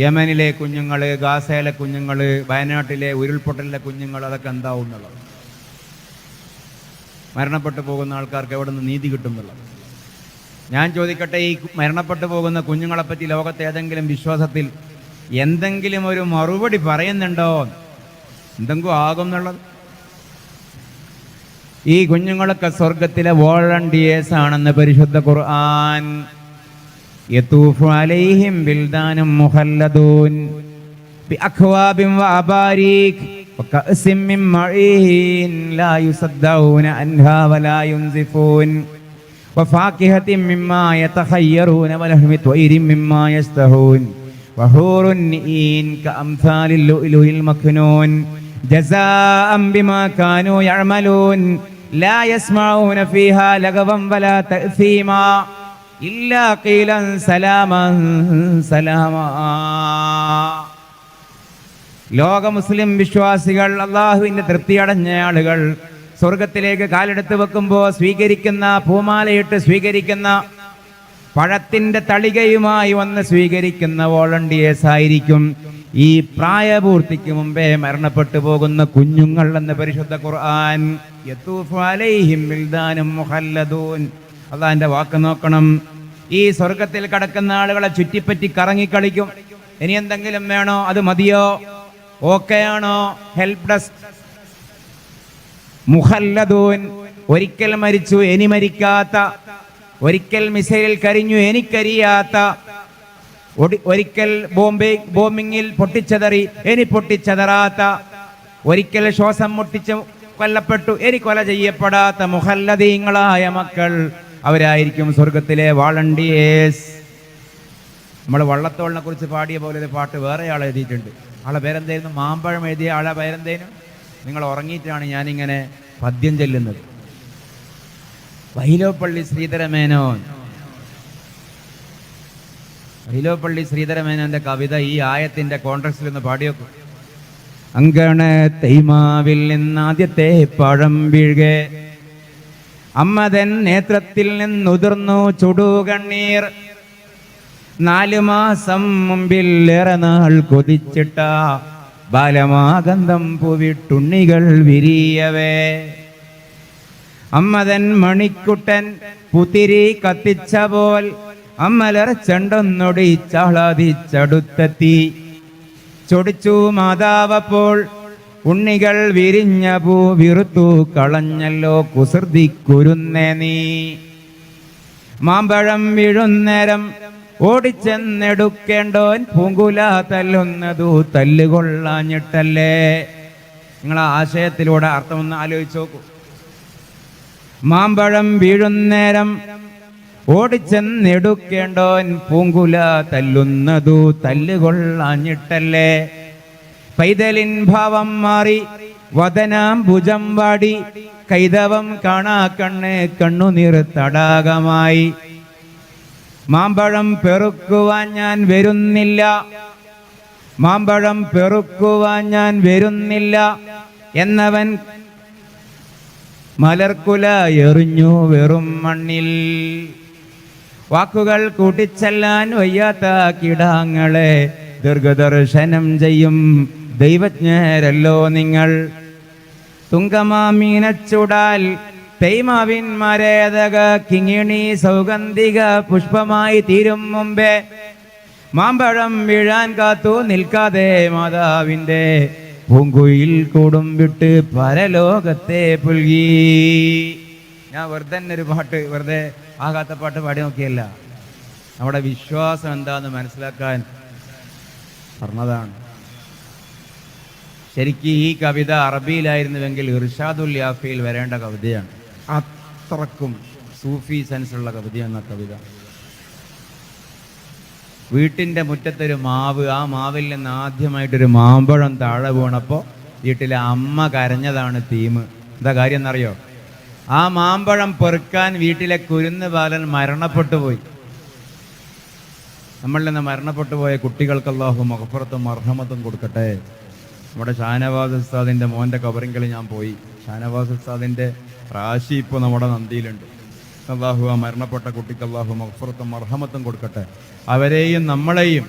യമനിലെ കുഞ്ഞുങ്ങൾ, ഗാസയിലെ കുഞ്ഞുങ്ങൾ, വയനാട്ടിലെ ഉരുൾപൊട്ടലിലെ കുഞ്ഞുങ്ങൾ, അതൊക്കെ എന്താവും എന്നുള്ളത്. മരണപ്പെട്ടു പോകുന്ന ആൾക്കാർക്ക് എവിടെ നിന്ന് നീതി കിട്ടും എന്നുള്ളത്. ഞാൻ ചോദിക്കട്ടെ, ഈ മരണപ്പെട്ടു പോകുന്ന കുഞ്ഞുങ്ങളെപ്പറ്റി ലോകത്തെ ഏതെങ്കിലും വിശ്വാസത്തിൽ എന്തെങ്കിലും ഒരു മറുപടി പറയുന്നുണ്ടോ? എന്തെങ്കിലും ആകും എന്നുള്ളത്. ഈ കുഞ്ഞുങ്ങളൊക്കെ സ്വർഗത്തിലെ വോളണ്ടിയേഴ്സ് ആണെന്ന് പരിശുദ്ധ ഖുർആൻ. യതൂഫു അലൈഹിം ബിൽദാനും മുഖല്ലദൂൻ ബിഅക്വാബിൻ വഅബാരീക് വകഅസിം മിൻ മഈൻ ലാ യുസദ്ദഊന അൻഹാ വലാ യുൻസിഫൂൻ വഫാകിഹത്തിൻ മിമ്മാ യതഖയ്യറൂന വലഹ്മി ത്വയ്രിൻ മിമ്മാ യസ്തഹൂൻ വഹൂറുൻ നീൻ കഅംസാലിൽ ലുഅ്ലുഇൽ മക്നൂൻ ജസാഅൻ ബിമാ കാനൂ യഅമലൂൻ ലാ യസ്മഊന ഫീഹാ ലഗവൻ വലാ തഅസീമാ ഇല്ലാ ഖീലൻ സലാമൻ സലാമാ. ലോക മുസ്ലിം വിശ്വാസികൾ, അള്ളാഹുവിന്റെ തൃപ്തിയടഞ്ഞ ആളുകൾ സ്വർഗത്തിലേക്ക് കാലെടുത്ത് വെക്കുമ്പോൾ സ്വീകരിക്കുന്ന, പൂമാലയിട്ട് സ്വീകരിക്കുന്ന, പഴത്തിന്റെ തളികയുമായി വന്ന് സ്വീകരിക്കുന്ന വോളണ്ടിയേഴ്സ് ആയിരിക്കും ഈ പ്രായപൂർത്തിക്ക് മുമ്പേ മരണപ്പെട്ടു പോകുന്ന കുഞ്ഞുങ്ങൾ എന്ന് പരിശുദ്ധ ഖുർആൻ. യതൂഫു അലൈഹിം ബിൽദാനും മുഖല്ലദൂൻ. അള്ളാഹിന്റെ വാക്ക് നോക്കണം. ഈ സ്വർഗത്തിൽ കടക്കുന്ന ആളുകളെ ചുറ്റിപ്പറ്റി കറങ്ങിക്കളിക്കും. ഇനി എന്തെങ്കിലും വേണോ? അത് മതിയോ? ഓക്കെയാണോ? Help desk. മുഖല്ലദൂൻ, ഒരിക്കൽ മരിച്ചു ഇനി മരിക്കാത്ത, ഒരിക്കൽ മിസൈലിൽ കരിഞ്ഞു എനിക്കരിയാത്ത, ഒരിക്കൽ ബോംബിങ്ങിൽ പൊട്ടിച്ചെതറി ഇനി പൊട്ടിച്ചെതറാത്ത, ഒരിക്കൽ ശ്വാസം മുട്ടിച്ച് കൊല്ലപ്പെട്ടു ഇനി കൊല ചെയ്യപ്പെടാത്ത മുഖല്ലദീങ്ങളായ മക്കൾ, അവരായിരിക്കും സ്വർഗത്തിലെ വാളണ്ടിയേഴ്സ്. നമ്മൾ വള്ളത്തോളിനെ കുറിച്ച് പാടിയ പോലെ ഒരു പാട്ട് വേറെ ആൾ എഴുതിയിട്ടുണ്ട്. ആളെ പേരെന്തായിരുന്നു? മാമ്പഴം എഴുതിയ ആളെ പേരെന്തേനും? നിങ്ങൾ ഉറങ്ങിയിട്ടാണ് ഞാനിങ്ങനെ പദ്യം ചൊല്ലുന്നത്. വൈലോപ്പള്ളി ശ്രീധരമേനോൻ. വൈലോപ്പള്ളി ശ്രീധരമേനോന്റെ കവിത ഈ ആയത്തിന്റെ കോൺട്രസ്റ്റിൽ ഒന്ന് പാടിയോക്കും. അങ്കണ തൈമാവിൽ നിന്നാദ്യത്തെ പഴം വീഴുകെ, അമ്മതൻ നേത്രത്തിൽ നിന്നുതിർന്നു ചുടുകണ്ണീർ, 4 മാസം മുമ്പിൽ ഏറെ നാൾ കൊതിച്ചിട്ട ബാലമാഗന്ധം പൂവിട്ടുണ്ണികൾ വിരിയവേ, അമ്മതൻ മണിക്കുട്ടൻ പുത്തിരി കത്തിച്ച പോൽ അമ്മലറച്ചണ്ടൊന്നൊടി ചാളാതിച്ചടുത്തെത്തി, ചൊടിച്ചു മാതാവപ്പോൾ ഉണ്ണികൾ വിരിഞ്ഞ പൂ വിറുത്തു കളഞ്ഞല്ലോ കുസൃതിക്കുരുന്നേ നീ, മാമ്പഴം വീഴുന്നേരം ഓടിച്ചെന്നെടുക്കേണ്ടോൻ പൂങ്കുല തല്ലുന്നതു തല്ലുകൊള്ളാഞ്ഞിട്ടല്ലേ. നിങ്ങൾ ആ ആശയത്തിലൂടെ അർത്ഥമൊന്ന് ആലോചിച്ച് നോക്കൂ. മാമ്പഴം വീഴുന്നേരം ഓടിച്ചെന്നെടുക്കേണ്ടോൻ പൂങ്കുല തല്ലുന്നതു തല്ലുകൊള്ളാഞ്ഞിട്ടല്ലേ. പൈതലിൻ ഭാവം മാറി വദനാം ഭുജം വാടി, കൈതവം കാണാ കണ്ണ് കണ്ണുനീർ തടാകമായി, മാമ്പഴം പെറുക്കുവാൻ ഞാൻ വരുന്നില്ല, മാമ്പഴം പെറുക്കുവാൻ ഞാൻ വരുന്നില്ല എന്നവൻ മലർക്കുല എറിഞ്ഞു വെറും മണ്ണിൽ. വാക്കുകൾ കൂട്ടിച്ചെല്ലാൻ വയ്യാത്ത കിടാങ്ങളെ ദീർഘദർശനം ചെയ്യും ദൈവജ്ഞരല്ലോ നിങ്ങൾ. തുങ്കമാമീനച്ചുടാൽ തൈമാവിൻ മരേതക കിങ്ങിണി സൗഗന്ധിക പുഷ്പമായി തീരും മുമ്പേ മാമ്പഴം വീഴാൻ കാത്തു നിൽക്കാതെ മാതാവിൻ്റെ പൂങ്കുയിൽ കൂടും വിട്ട് പരലോകത്തെ പുൽകി. ഞാൻ വെറുതെ ഒരു പാട്ട്, വെറുതെ ആകാത്ത പാട്ട് പാടി നോക്കിയല്ല, നമ്മുടെ വിശ്വാസം എന്താന്ന് മനസ്സിലാക്കാൻ പറഞ്ഞതാണ്. ശരിക്കും ഈ കവിത അറബിയിലായിരുന്നുവെങ്കിൽ ഇർഷാദുൽ യാഫിയിൽ വരേണ്ട കവിതയാണ്. അത്രക്കും സൂഫി സെൻസുള്ള കവിതയെന്ന കവിത. വീട്ടിൻ്റെ മുറ്റത്തൊരു മാവ്, ആ മാവിൽ നിന്ന് ആദ്യമായിട്ടൊരു മാമ്പഴം താഴെ വീണപ്പോൾ വീട്ടിലെ അമ്മ കരഞ്ഞതാണ് തീം. എന്താ കാര്യം എന്നറിയോ? ആ മാമ്പഴം പെറുക്കാൻ വീട്ടിലെ കുരുന്ന് ബാലൻ മരണപ്പെട്ടു പോയി. നമ്മളിൽ നിന്ന് മരണപ്പെട്ടു പോയ കുട്ടികൾക്ക് അല്ലാഹു മഗ്ഫിറത്തും മർഹമത്തും കൊടുക്കട്ടെ. നമ്മുടെ ഷാനവാസ് ഉസ്താദിൻ്റെ മോൻ്റെ കബറിങ്കൽ ഞാൻ പോയി. ഷാനവാസ് ഉസ്താദിൻ്റെ റാശി ഇപ്പോൾ നമ്മുടെ നന്ദിയിലുണ്ട്. അല്ലാഹു ആ മരണപ്പെട്ട കുട്ടിക്ക് അല്ലാഹു മഗ്ഫിറത്തും മർഹമത്തും കൊടുക്കട്ടെ. അവരെയും നമ്മളെയും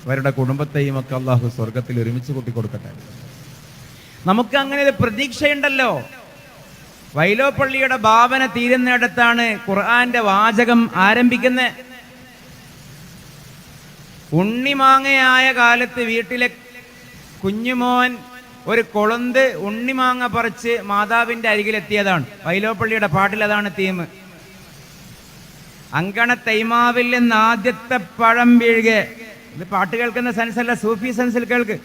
അവരുടെ കുടുംബത്തെയും ഒക്കെ അല്ലാഹു സ്വർഗത്തിൽ ഒരുമിച്ച് കൂട്ടി കൊടുക്കട്ടെ. നമുക്ക് അങ്ങനെ ഒരു പ്രതീക്ഷയുണ്ടല്ലോ. വൈലോപ്പള്ളിയുടെ ഭാവന തീരുന്നിടത്താണ് ഖുർആന്റെ വാചകം ആരംഭിക്കുന്നത്. ഉണ്ണിമാങ്ങയായ കാലത്ത് വീട്ടിലെ കുഞ്ഞുമോൻ ഒരു കൊളുന്ത് ഉണ്ണിമാങ്ങ പറിച്ച് മാതാവിന്റെ അരികിലെത്തിയതാണ്. വൈലോപ്പള്ളിയുടെ പാട്ടിൽ അതാണ് തീം. അങ്കണ തൈമാവിൽ നിന്ന് ആദ്യത്തെ പഴം വീഴുക. ഇത് പാട്ട് കേൾക്കുന്ന സെൻസല്ല, സൂഫി സെൻസിൽ കേൾക്ക്.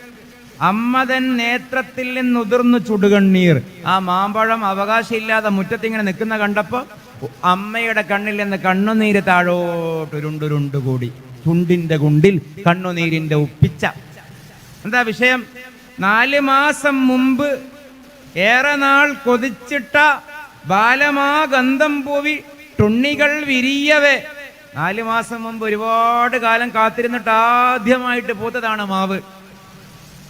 അമ്മതൻ നേത്രത്തിൽ നിന്നുതിർന്നു ചുടുകണ്ണീർ. ആ മാമ്പഴം അവകാശമില്ലാതെ മുറ്റത്തിങ്ങനെ നിൽക്കുന്ന കണ്ടപ്പോൾ അമ്മയുടെ കണ്ണിൽ നിന്ന് കണ്ണുനീര് താഴോട്ട് ഉരുണ്ടുരുണ്ട് കൂടി. ചുണ്ടിന്റെ കുണ്ടിൽ കണ്ണുനീരിന്റെ ഉപ്പിച്ച. എന്താ വിഷയം? 4 മാസം മുമ്പ് ഏറെ നാൾ കൊതിച്ചിട്ട ബാലമാ ഗന്ധം പൂവി തുണ്ണികൾ വിരിയവേ. 4 മാസം മുമ്പ് ഒരുപാട് കാലം കാത്തിരുന്നിട്ട് ആദ്യമായിട്ട് പൂത്തതാണ് മാവ്.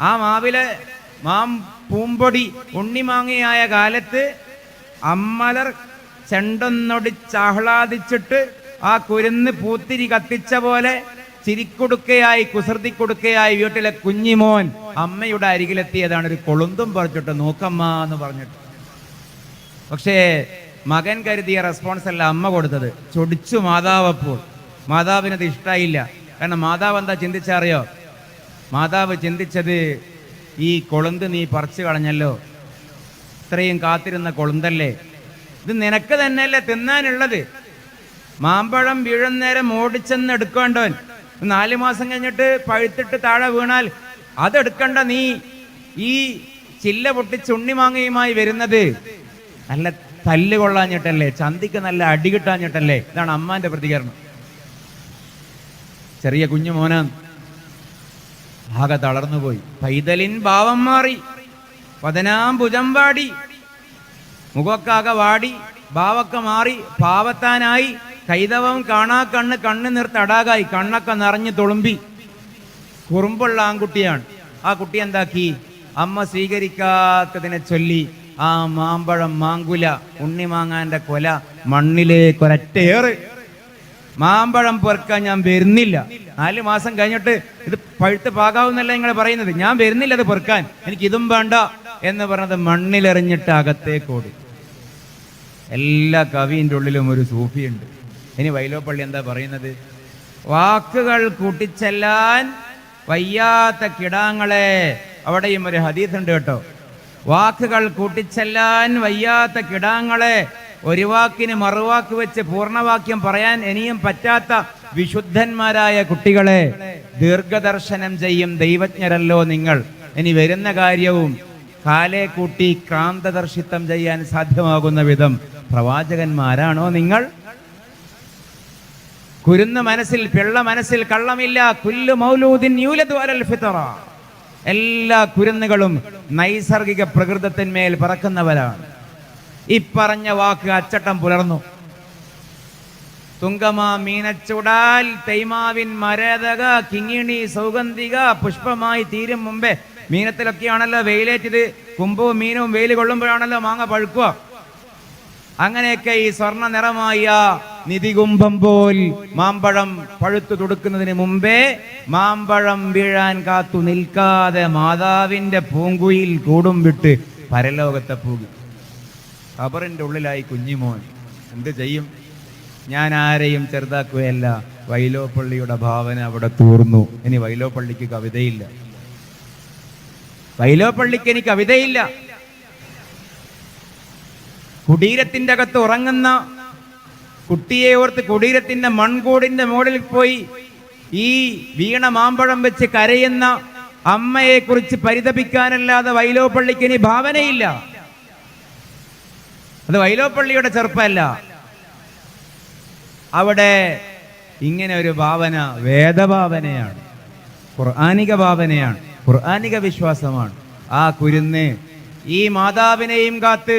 ആ മാവിലെ പൂമ്പൊടി ഉണ്ണിമാങ്ങയായ കാലത്ത് അമ്മലർ ചെണ്ടൊന്നൊടിച്ചാഹ്ലാദിച്ചിട്ട് ആ കുരുന്ന് പൂത്തിരി കത്തിച്ച പോലെ ചിരിക്കൊടുക്കയായി കുസൃതിക്കൊടുക്കയായി വീട്ടിലെ കുഞ്ഞിമോൻ അമ്മയുടെ അരികിലെത്തിയതാണ്. ഒരു കൊളുന്തും പറിച്ചിട്ട് നോക്കമ്മ എന്ന് പറഞ്ഞിട്ട്. പക്ഷേ മകൻ കരുതിയ റെസ്പോൺസ് അല്ല അമ്മ കൊടുത്തത്. ചൊടിച്ചു മാതാവപ്പോൾ. മാതാവിനത് ഇഷ്ടമായില്ല. കാരണം മാതാവ് എന്താ ചിന്തിച്ചറിയോ? മാതാവ് ചിന്തിച്ചത്, ഈ കൊളുന്ത് നീ പറിച്ചു കളഞ്ഞല്ലോ, ഇത്രയും കാത്തിരുന്ന കൊളുന്തല്ലേ, ഇത് നിനക്ക് തന്നെയല്ലേ തിന്നാനുള്ളത്. മാമ്പഴം വീഴുന്നേരം ഓടിച്ചെന്ന് എടുക്കേണ്ടവൻ 4 മാസം കഴിഞ്ഞിട്ട് പഴുത്തിട്ട് താഴെ വീണാൽ അതെടുക്കണ്ട നീ. ഈ ചില്ല പൊട്ടിച്ച് ഉണ്ണിമാങ്ങയുമായി വരുന്നത് നല്ല തല്ല് കൊള്ളാഞ്ഞിട്ടല്ലേ, ചന്തിക്ക് നല്ല അടി കിട്ടാഞ്ഞിട്ടല്ലേ. ഇതാണ് അമ്മാന്റെ പ്രതികരണം. ചെറിയ കുഞ്ഞു മോനാൻ ആകെ തളർന്നുപോയി. പൈതലിൻ ഭാവം മാറി, 14 ഭുജം വാടി, മുഖക്കാകെ വാടി, ഭാവൊക്കെ മാറി, പാവത്താനായി, കൈതവം കാണാ കണ്ണ്, കണ്ണ് നിർത്തടാകായി, കണ്ണൊക്കെ നിറഞ്ഞു തുളുമ്പി. കുറുമ്പുള്ള ആൺകുട്ടിയാണ്. ആ കുട്ടി എന്താക്കി? അമ്മ സ്വീകരിക്കാത്തതിനെ ചൊല്ലി ആ മാമ്പഴം മാങ്കുല ഉണ്ണിമാങ്ങാന്റെ കൊല മണ്ണിലേക്ക് ഒരറ്റയേറ്. മാമ്പഴം പെറുക്കാൻ ഞാൻ വരുന്നില്ല. 4 മാസം കഴിഞ്ഞിട്ട് ഇത് പഴുത്ത് പാകാവുന്നല്ല നിങ്ങൾ പറയുന്നത്. ഞാൻ വരുന്നില്ല അത് പെറുക്കാൻ, എനിക്ക് ഇതും വേണ്ട എന്ന് പറഞ്ഞത് മണ്ണിലെറിഞ്ഞിട്ട് അകത്തേക്കോടി. എല്ലാ കവിൻ്റെ ഉള്ളിലും ഒരു സൂഫിയുണ്ട്. ഇനി വൈലോപ്പള്ളി എന്താ പറയുന്നത്? വാക്കുകൾ കൂട്ടിച്ചെല്ലാൻ വയ്യാത്ത കിടാങ്ങളെ. അവിടെയും ഒരു ഹദീസ് ഉണ്ട് കേട്ടോ. വാക്കുകൾ കൂട്ടിച്ചെല്ലാൻ വയ്യാത്ത കിടാങ്ങളെ, ഒരു വാക്കിന് മറുവാക്ക് വെച്ച് പൂർണ്ണവാക്യം പറയാൻ ഇനിയും പറ്റാത്ത വിശുദ്ധന്മാരായ കുട്ടികളെ, ദീർഘദർശനം ചെയ്യും ദൈവജ്ഞരല്ലോ നിങ്ങൾ. ഇനി വരുന്ന കാര്യവും കാലേ കൂട്ടി ക്രാന്തദർശിത്വം ചെയ്യാൻ സാധ്യമാകുന്ന വിധം പ്രവാചകന്മാരാണോ നിങ്ങൾ? കുരുന്ന മനസ്സിൽ, പിള്ള മനസ്സിൽ കള്ളമില്ല. കുല്ലു മൗലൂദിൻ യൂലദു അലൽ ഫിത്ര. എല്ലാ കുരുന്നുകളും നൈസർഗിക പ്രകൃതത്തിന്മേൽ പറക്കുന്നവരാണ്. ഈ പറഞ്ഞ വാക്ക് അച്ചട്ടം പുലർന്നു. തുങ്കമാ മീനച്ചുടാൽ തൈമാവിൻ മരതക കിങ്ങിണി സൗഗന്ധിക പുഷ്പമായി തീരും മുമ്പേ. മീനത്തിലൊക്കെയാണല്ലോ വെയിലേറ്റത്, കുമ്പവും മീനും വെയിൽ കൊള്ളുമ്പോഴാണല്ലോ മാങ്ങ പഴുക്കുക. അങ്ങനെയൊക്കെ ഈ സ്വർണ്ണ നിറമായ നിധികുംഭം പോൽ മാമ്പഴം പഴുത്തു തുടുക്കുന്നതിന് മുമ്പേ മാമ്പഴം വീഴാൻ കാത്തു നിൽക്കാതെ മാതാവിന്റെ പൂങ്കുയിൽ കൂടും വിട്ട് പരലോകത്തെ പോകും. ഖബറിന്റെ ഉള്ളിലായി കുഞ്ഞിമോൻ. എന്ത് ചെയ്യും? ഞാൻ ആരെയും ചെറുതാക്കുകയല്ല, വൈലോപ്പള്ളിയുടെ ഭാവന അവിടെ തൂർന്നു. ഇനി വൈലോപ്പള്ളിക്ക് കവിതയില്ല, വൈലോപ്പള്ളിക്ക് ഇനി കവിതയില്ല. കുടീരത്തിന്റെ അകത്ത് ഉറങ്ങുന്ന കുട്ടിയെ ഓർത്ത് കുടീരത്തിന്റെ മൺകൂടിന്റെ മുകളിൽ പോയി ഈ വീണ മാമ്പഴം വെച്ച് കരയുന്ന അമ്മയെ കുറിച്ച് പരിതപിക്കാനല്ലാതെ വൈലോപ്പള്ളിക്ക് ഇനി ഭാവനയില്ല. അത് വൈലോപ്പള്ളിയുടെ ചെറുപ്പമല്ല. അവിടെ ഇങ്ങനെ ഒരു ഭാവന വേദഭാവനയാണ്, ഖുർആനിക ഭാവനയാണ്, ഖുർആനിക വിശ്വാസമാണ്. ആ കുരുന്ന് ഈ മാതാവിനെയും കാത്ത്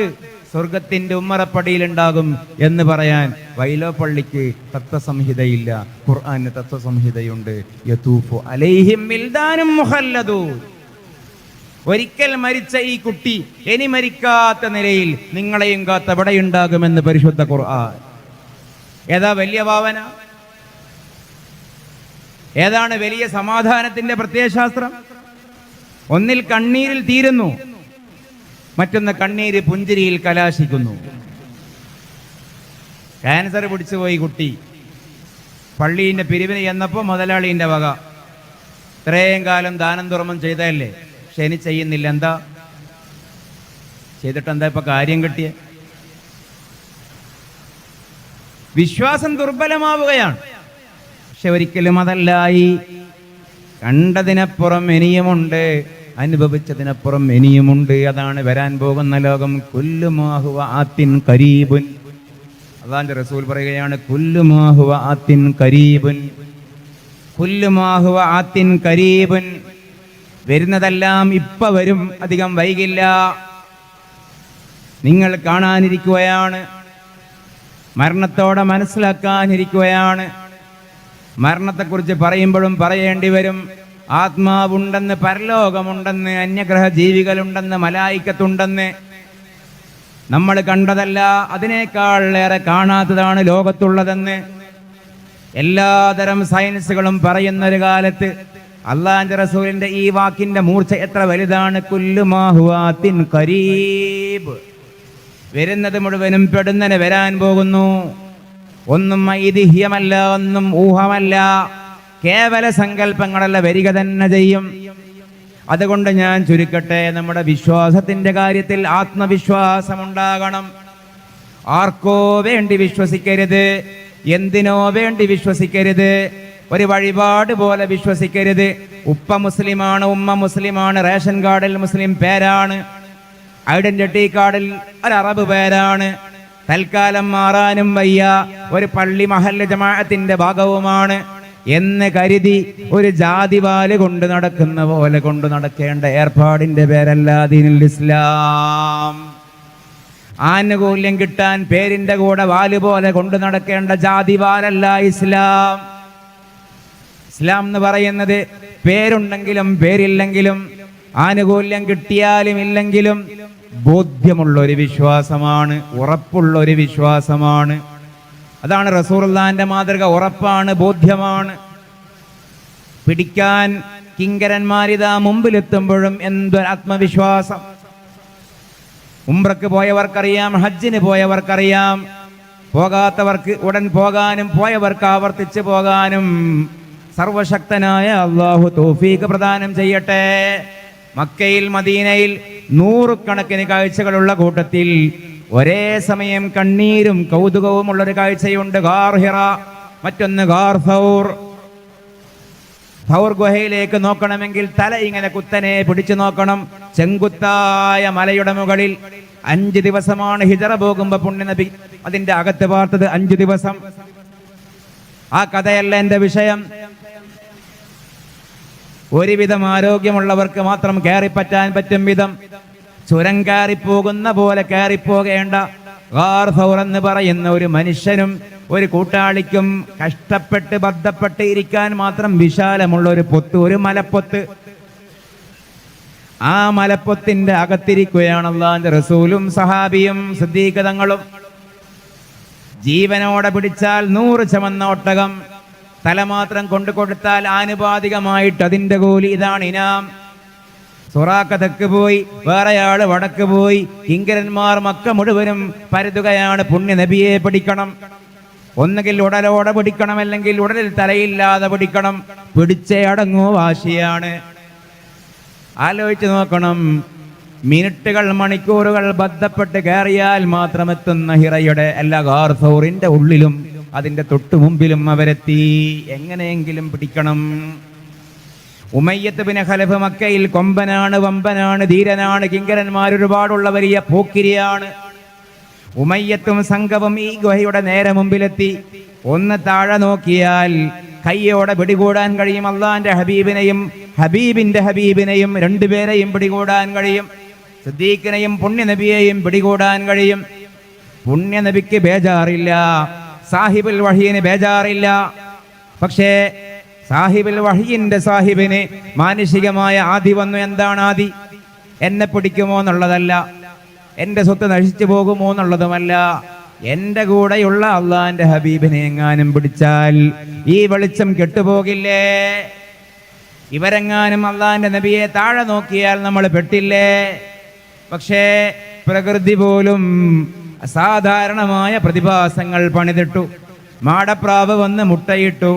സ്വർഗത്തിന്റെ ഉമ്മറപ്പടിയിലുണ്ടാകും എന്ന് പറയാൻ വൈലോപ്പള്ളിക്ക് തത്വസംഹിതയില്ല, ഖുർആന് തത്വസംഹിതയുണ്ട്. യതൂഫു അലൈഹിം വിൽദാനും മുഖല്ലദൂൻ. ഒരിക്കൽ മരിച്ച ഈ കുട്ടി ഇനി മരിക്കാത്ത നിലയിൽ നിങ്ങളെയും കാത്ത് എവിടെയുണ്ടാകുമെന്ന് പരിശുദ്ധ ഖുർആൻ. ഏതാ വലിയ ഭാവന? ഏതാണ് വലിയ സമാധാനത്തിന്റെ പ്രത്യയശാസ്ത്രം? ഒന്നിൽ കണ്ണീരിൽ തീരുന്നു, മറ്റൊന്ന് കണ്ണീര് പുഞ്ചിരിയിൽ കലാശിക്കുന്നു. ക്യാൻസർ പിടിച്ചുപോയി കുട്ടി. പള്ളീന്റെ പിരിവിന് ചെന്നപ്പോൾ മുതലാളിന്റെ വക. ഇത്രയും കാലം ദാനം തുറമം ചെയ്തതല്ലേ, പക്ഷെ ഇനി ചെയ്യുന്നില്ല. എന്താ ചെയ്തിട്ടെന്താ ഇപ്പൊ കാര്യം കിട്ടിയ? വിശ്വാസം ദുർബലമാവുകയാണ്. പക്ഷെ ഒരിക്കലും അതല്ലായി. കണ്ടതിനപ്പുറം ഇനിയുമുണ്ട്, അനുഭവിച്ചതിനപ്പുറം ഇനിയുമുണ്ട്. അതാണ് വരാൻ പോകുന്ന ലോകം. കുല്ലു മാ ഹുവ ആത്തിൻ ഖരീബുൻ. അല്ലാഹുവിന്റെ റസൂൽ പറയുകയാണ്, കുല്ലു മാ ഹുവ ആത്തിൻ ഖരീബുൻ, കുല്ലു മാ ഹുവ ആത്തിൻ ഖരീബുൻ. വരുന്നതെല്ലാം ഇപ്പ വരും, അധികം വൈകില്ല. നിങ്ങൾ കാണാനിരിക്കുകയാണ്, മരണത്തോടെ മനസ്സിലാക്കാനിരിക്കുകയാണ്. മരണത്തെക്കുറിച്ച് പറയുമ്പോഴും പറയേണ്ടി വരും. ആത്മാവുണ്ടെന്ന്, പരലോകമുണ്ടെന്ന്, അന്യഗ്രഹ ജീവികളുണ്ടെന്ന്, മലായിക്കത്തുണ്ടെന്ന്. നമ്മൾ കണ്ടതല്ല, അതിനേക്കാൾ ഏറെ കാണാത്തതാണ് ലോകത്തുള്ളതെന്ന് എല്ലാതരം സയൻസുകളും പറയുന്ന ഒരു കാലത്ത് അല്ലാഹുവിന്റെ റസൂലിന്റെ ഈ വാക്കിന്റെ മൂർച്ച എത്ര വലുതാണ്! കുല്ലു മാ ഹുവ ആത്തിൻ ഖരീബ്. വരുന്നത് മുഴുവനും പെടുന്നനെ വരാൻ പോകുന്നു. ഒന്നും ഐതിഹ്യമല്ല, ഒന്നും ഊഹമല്ല, കേവല സങ്കല്പങ്ങളല്ല, വരിക തന്നെ ചെയ്യും. അതുകൊണ്ട് ഞാൻ ചുരുക്കട്ടെ, നമ്മുടെ വിശ്വാസത്തിന്റെ കാര്യത്തിൽ ആത്മവിശ്വാസം ഉണ്ടാകണം. ആർക്കോ വേണ്ടി വിശ്വസിക്കരുത്, എന്തിനോ വേണ്ടി വിശ്വസിക്കരുത്, ഒരു വഴിപാട് പോലെ വിശ്വസിക്കരുത്. ഉപ്പ മുസ്ലിമാണ്, ഉമ്മ മുസ്ലിമാണ്, റേഷൻ കാർഡിൽ മുസ്ലിം പേരാണ്, ഐഡന്റിറ്റി കാർഡിൽ ഒരു അറബ് പേരാണ്, തൽക്കാലം മാറാനും വയ്യ, ഒരു പള്ളി മഹല്ല് ജമാഅത്തിന്റെ ഭാഗവുമാണ് എന്ന് കരുതി ഒരു ജാതിവാല് കൊണ്ട് നടക്കുന്ന പോലെ കൊണ്ട് നടക്കേണ്ട ഏർപ്പാടിന്റെ പേരല്ല ദീനുൽ ഇസ്ലാം. ആനുകൂല്യം കിട്ടാൻ പേരിന്റെ കൂടെ വാല് പോലെ കൊണ്ട് നടക്കേണ്ട ജാതിവാലല്ല ഇസ്ലാം. ഇസ്ലാം എന്ന് പറയുന്നത് പേരുണ്ടെങ്കിലും പേരില്ലെങ്കിലും, ആനുകൂല്യം കിട്ടിയാലും ഇല്ലെങ്കിലും ബോധ്യമുള്ള ഒരു വിശ്വാസമാണ്, ഉറപ്പുള്ള ഒരു വിശ്വാസമാണ്. അതാണ് റസൂലുള്ളാഹിന്റെ മാതൃക. ഉറപ്പാണ്, ബോധ്യമാണ്. പിടിക്കാൻ കിങ്കരന്മാരിതാ മുമ്പിലെത്തുമ്പോഴും എന്തൊരു ആത്മവിശ്വാസം! ഉംറക്ക് പോയവർക്കറിയാം, ഹജ്ജിന് പോയവർക്കറിയാം. പോകാത്തവർക്ക് ഉടൻ പോകാനും പോയവർക്ക് ആവർത്തിച്ച് പോകാനും സർവശക്തനായ അല്ലാഹു തൗഫീഖ് പ്രദാനം ചെയ്യട്ടെ. മക്കയിൽ മദീനയിൽ നൂറുകണക്കിന് കാഴ്ചകളുള്ള കൂട്ടത്തിൽ ഒരേ സമയം കണ്ണീരും കൗതുകവും ഉള്ളൊരു കാഴ്ചയുണ്ട്. ഗാർ ഹിറ, മറ്റൊന്ന് ഗാർ സൗർ. സൗർ ഗുഹയിലേക്ക് നോക്കണമെങ്കിൽ തല ഇങ്ങനെ കുത്തനെ പിടിച്ചു നോക്കണം. ചെങ്കുത്തായ മലയുടെ മുകളിൽ 5 ദിവസമാണ് ഹിജറ പോകുമ്പോ പുണ്യനബി അതിന്റെ അകത്ത് പാർത്തത്. 5 ദിവസം. ആ കഥയല്ല എന്റെ വിഷയം. ഒരുവിധം ആരോഗ്യമുള്ളവർക്ക് മാത്രം കയറിപ്പറ്റാൻ പറ്റും വിധം ചുരം കയറിപ്പോകുന്ന പോലെ കയറിപ്പോകേണ്ട ഗാർ സൗർ എന്ന് പറയുന്ന ഒരു മനുഷ്യനും ഒരു കൂട്ടാളിക്കും കഷ്ടപ്പെട്ട് ബന്ധപ്പെട്ട് ഇരിക്കാൻ മാത്രം വിശാലമുള്ള ഒരു പൊത്ത്, ഒരു മലപ്പൊത്ത്. ആ മലപ്പൊത്തിന്റെ അകത്തിരിക്കുകയാണ് അല്ലാഹുവിന്റെ റസൂലും സഹാബിയും സിദ്ദീഖ് തങ്ങളും. ജീവനോടെ പിടിച്ചാൽ 100 ചുമന്ന ഒട്ടകം, തല മാത്രം കൊണ്ടു കൊടുത്താൽ ആനുപാതികമായിട്ട് അതിന്റെ കൂലി ഇതാണ് ഇനാം. സുറാഖ തെക്ക് പോയി, വേറെയാള് വടക്ക് പോയി, കിങ്കരന്മാർ മക്ക മുഴുവനും പരതുകയാണ്. പുണ്യ നബിയെ പിടിക്കണം, ഒന്നുകിൽ ഉടലോടെ പിടിക്കണം, അല്ലെങ്കിൽ ഉടലിൽ തലയില്ലാതെ പിടിക്കണം. പിടിച്ചേ അടങ്ങൂ വാശിയാണ്. ആലോചിച്ച് നോക്കണം, മിനിറ്റുകൾ മണിക്കൂറുകൾ ബന്ധപ്പെട്ട് കയറിയാൽ മാത്രം എത്തുന്ന ഹിറയുടെ എല്ലാ ഗാർ സൗറിന്റെ ഉള്ളിലും അതിന്റെ തൊട്ടു മുമ്പിലും അവരെത്തി. എങ്ങനെയെങ്കിലും പിടിക്കണം. ഉമയ്യത്ത് ബിൻ ഖലഫ് മക്കയിൽ കൊമ്പനാണ്, വമ്പനാണ്, ധീരനാണ്. കിങ്കരന്മാർ ഒരുപാടുള്ള വലിയ പോക്കിരിയാണ്. ഉമയ്യത്തും സംഘവും ഈ ഗുഹയുടെ നേരെ മുമ്പിലെത്തി. ഒന്ന് താഴെ നോക്കിയാൽ കയ്യോടെ പിടികൂടാൻ കഴിയും. അള്ളാന്റെ ഹബീബിനെയും ഹബീബിന്റെ ഹബീബിനെയും രണ്ടുപേരെയും പിടികൂടാൻ കഴിയും. സിദ്ദീഖിനെയും പുണ്യനബിയെയും പിടികൂടാൻ കഴിയും. പുണ്യനബിക്ക് ബേജാറില്ല, സാഹിബുൽ വഹീന് ബേജാറില്ല. പക്ഷേ സാഹിബുൽ വഹീന്റെ സാഹിബിന് മാനുഷികമായ ആദി വന്നു. എന്താണ് ആദി? എന്നെ പിടിക്കുമോ എന്നുള്ളതല്ല, എന്റെ സ്വത്ത് നശിച്ചു പോകുമോ എന്നുള്ളതുമല്ല. എന്റെ കൂടെയുള്ള അള്ളാന്റെ ഹബീബിനെ എങ്ങാനും പിടിച്ചാൽ ഈ വെളിച്ചം കെട്ടുപോകില്ലേ? ഇവരെങ്ങാനും അള്ളാന്റെ നബിയെ താഴെ നോക്കിയാൽ നമ്മൾ പെട്ടില്ലേ? പക്ഷേ പ്രകൃതി പോലും അസാധാരണമായ പ്രതിഭാസങ്ങൾ പണിതിട്ടു. മാടപ്രാവ് വന്ന് മുട്ടയിട്ടു,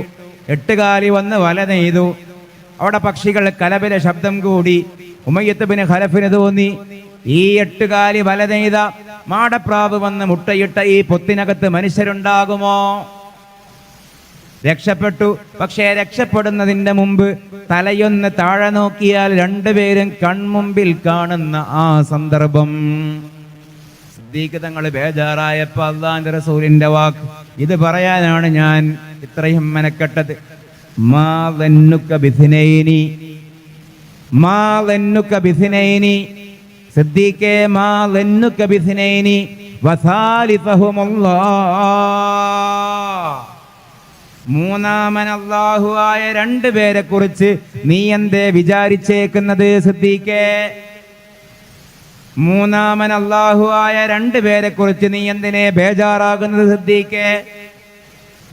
എട്ടുകാലി വന്ന് വല നെയ്തു. അവിടെ പക്ഷികൾ കലപില ശബ്ദം കൂടി. ഉമയ്യത്ത് ബിൻ ഖലഫിന് തോന്നി, ഈ എട്ടുകാലി വല നെയ്ത മാടപ്രാവ് വന്ന് മുട്ടയിട്ട ഈ പൊത്തിനകത്ത് മനുഷ്യരുണ്ടാകുമോ? രക്ഷപ്പെട്ടു. പക്ഷേ രക്ഷപ്പെടുന്നതിന്റെ മുമ്പ് തലയൊന്ന് താഴെ നോക്കിയാൽ രണ്ടുപേരും കൺമുമ്പിൽ കാണുന്ന ആ സന്ദർഭം. സിദ്ദീഖ് തങ്ങൾ ബേജാറായപ്പോ അല്ലാഹുവിന്റെ റസൂലിന്റെ വാക്ക് ഇത് പറയാനാണ് ഞാൻ ഇത്രയും മെനക്കെട്ടത്. മാ ലന്നുക ബിഥിനൈനി, മാ ലന്നുക ബിഥിനൈനി, സിദ്ദീഖേ മാ ലന്നുക ബിഥിനൈനി വസാലിഫഹുമുല്ലാഹ്. മൂന്നാമൻ അല്ലാഹു ആയ രണ്ടുപേരെ കുറിച്ച് നീ എന്തേ വിചാരിച്ചേക്കുന്നത് സിദ്ദീഖേ? മൂന്നാമൻ അല്ലാഹു ആയ രണ്ടുപേരെ കുറിച്ച് നീ എന്തിനെ ബേജാറാകുന്നത് സിദ്ദീഖേ?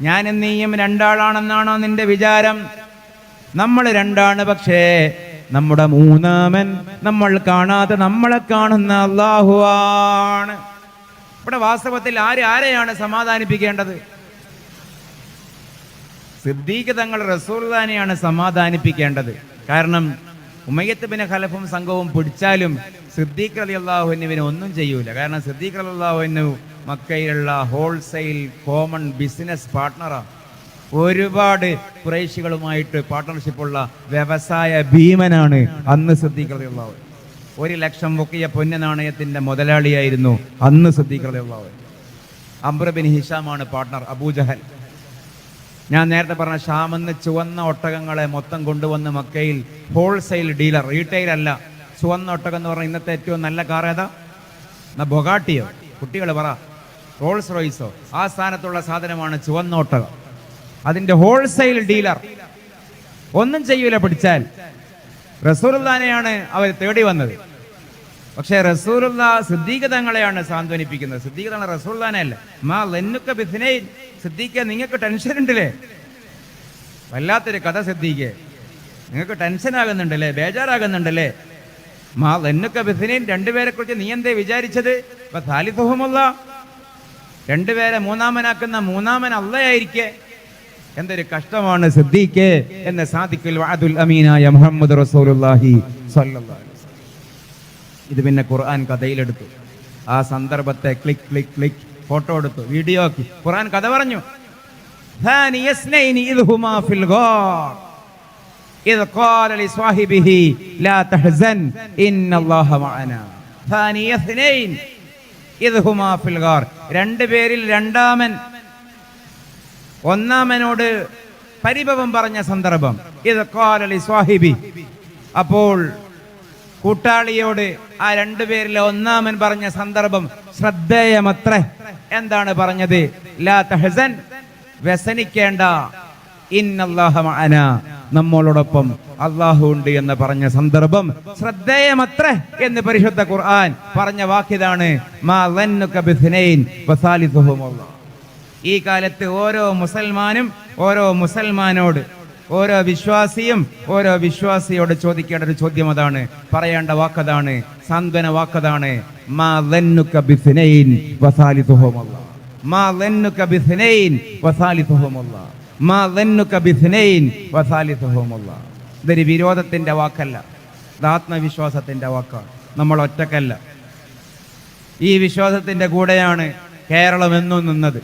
ഞാനും നീയും രണ്ടാളാണെന്നാണോ നിന്റെ വിചാരം? നമ്മൾ രണ്ടാണ്, പക്ഷേ നമ്മുടെ മൂന്നാമൻ നമ്മൾ കാണാതെ നമ്മളെ കാണുന്ന അല്ലാഹു ആണ്. ഇവിടെ വാസ്തവത്തിൽ ആരെയാണ് സമാധാനിപ്പിക്കേണ്ടത്? സിദ്ദീഖ് തങ്ങൾ റസൂലുള്ളാഹിനെയാണ് സമാധാനിപ്പിക്കേണ്ടത്. കാരണം ഉമയ്യത്ത് ബിൻ ഖലഫും സംഘവും പിടിച്ചാലും സിദ്ദീഖ് റളിയല്ലാഹു അൻഹുവിനെ ഒന്നും ചെയ്യൂല. കാരണം സിദ്ദീഖ് റളിയല്ലാഹു അൻഹു മക്കയിലുള്ള ഹോൾസെയിൽ കോമൺ ബിസിനസ് പാർട്ട്ണറാണ്. ഒരുപാട് ഖുറൈശികളുമായിട്ട് പാർട്ട്ണർഷിപ്പുള്ള വ്യവസായ ഭീമനാണ് അന്ന് സിദ്ദീഖ് റളിയല്ലാഹു അൻഹു. 1 ലക്ഷം പൊക്കിയ പൊന്ന നാണയത്തിന്റെ മുതലാളിയായിരുന്നു അന്ന് സിദ്ദീഖ് റളിയല്ലാഹു അൻഹു. അംർ ബിൻ ഹിഷാമാണ് പാർട്ട്ണർ. അബൂജഹൽ, ഞാൻ നേരത്തെ പറഞ്ഞ ഷാമെന്ന് ചുവന്ന ഒട്ടകങ്ങളെ മൊത്തം കൊണ്ടുവന്ന് മക്കയിൽ ഹോൾസെയിൽ ഡീലർ, റീറ്റെയിൽ അല്ല. ചുവന്ന ഒട്ടകം എന്ന് പറഞ്ഞാൽ ഇന്നത്തെ ഏറ്റവും നല്ല കാർ ഏതാ? ബൊഗാട്ടിയോ? കുട്ടികൾ പറ, റോൾസ് റോയ്സോ? ആ സ്ഥാനത്തുള്ള സാധനമാണ് ചുവന്ന ഒട്ടകം. അതിന്റെ ഹോൾസെയിൽ ഡീലർ. ഒന്നും ചെയ്യൂല പിടിച്ചാൽ. റസൂലുള്ളാഹിനെയാണ് അവർ തേടി വന്നത്. പക്ഷേ റസൂലുള്ളാഹി സിദ്ദീഖ് തങ്ങളെയാണ് സാന്ത്വനിപ്പിക്കുന്നത്. സിദ്ദീഖ് തങ്ങൾ റസൂലുള്ളാഹിനെ അല്ല. മാ ലന്നുക ബിഥിനൈൻ, സിദ്ദീഖേ നിങ്ങൾക്ക് ടെൻഷൻ ഉണ്ടല്ലേ? വല്ലാത്തൊരു കഥ സിദ്ദീഖേ, നിങ്ങൾക്ക് ടെൻഷൻ ആകുന്നുണ്ടല്ലേ, ബേജാറാകുന്നുണ്ടല്ലേ? മാ ലന്നുക ബിഥിനൈൻ, രണ്ടുപേരെ കുറിച്ച് നീ എന്തേ വിചാരിച്ചത്? സാലിസുഹുമുല്ലാഹ്, രണ്ടുപേരെ മൂന്നാമനാക്കുന്ന മൂന്നാമൻ അല്ലാഹയായിരിക്കെ. എന്തൊരു കഷ്ടമാണ് സിദ്ദീഖേ എന്ന് സാദിഖുൽ വഅദുൽ അമീനായ മുഹമ്മദ് റസൂലുള്ളാഹി സ്വല്ലല്ലാഹു അലൈഹി വസല്ലം. ഇത് പിന്നെ ഖുർആൻ കഥയിലെടുത്തു. ആ സന്ദർഭത്തെ ക്ലിക്ക് ക്ലിക്ക് ക്ലിക്ക് ഫോട്ടോ എടുത്തു, വീഡിയോ ആക്കി. ഖുർആൻ കഥ പറഞ്ഞു. ثاني اثنين إذ هما في الغار إذ قال لصاحبه لا تحزن إن الله معنا. ثاني اثنين إذ هما في الغار, രണ്ടുപേരിൽ രണ്ടാമൻ ഒന്നാമനോട് പരിഭവം പറഞ്ഞ സന്ദർഭം. إذ قال لصاحبه, അപ്പോൾ കൂട്ടാളിയോട് ആ രണ്ടുപേരിലെ ഒന്നാമൻ പറഞ്ഞ സന്ദർഭം ശ്രദ്ധേയമത്രേ. എന്താണ് പറഞ്ഞത്? ലാ തഹ്സൻ, വ്യസനിക്കേണ്ട, ഇന്നല്ലാഹ മഅനാ, നമ്മളോടൊപ്പം അല്ലാഹു ഉണ്ട് എന്ന് പറഞ്ഞ സന്ദർഭം ശ്രദ്ധേയമത്രേ എന്ന് പരിശുദ്ധ ഖുർആൻ പറഞ്ഞ വാക്കിതാണ് മാ ലന്നുക ബിസ്നൈൻ വസാലിസുഹുമുല്ലാഹ്. ഈ കാലത്ത് ഓരോ മുസൽമാനോട് ഓരോ വിശ്വാസിയും ഓരോ വിശ്വാസിയോട് ചോദിക്കേണ്ട ഒരു ചോദ്യം അതാണ്, പറയേണ്ട വാക്കതാണ്, സാന്ത്വന വാക്കതാണ്. മാ ലന്നുക ബിസ്നൈൻ വസാലിസുഹുമുല്ലാഹ്, മാ ലന്നുക ബിസ്നൈൻ വസാലിസുഹുമുല്ലാഹ്, മാ ലന്നുക ബിസ്നൈൻ വസാലിസുഹുമുല്ലാഹ്. ഇതൊരു വിരോധത്തിന്റെ വാക്കല്ല, ഇത് ആത്മവിശ്വാസത്തിന്റെ വാക്കാണ്. നമ്മൾ ഒറ്റക്കല്ല. ഈ വിശ്വാസത്തിന്റെ കൂടെയാണ് കേരളം എന്നും നിന്നത്.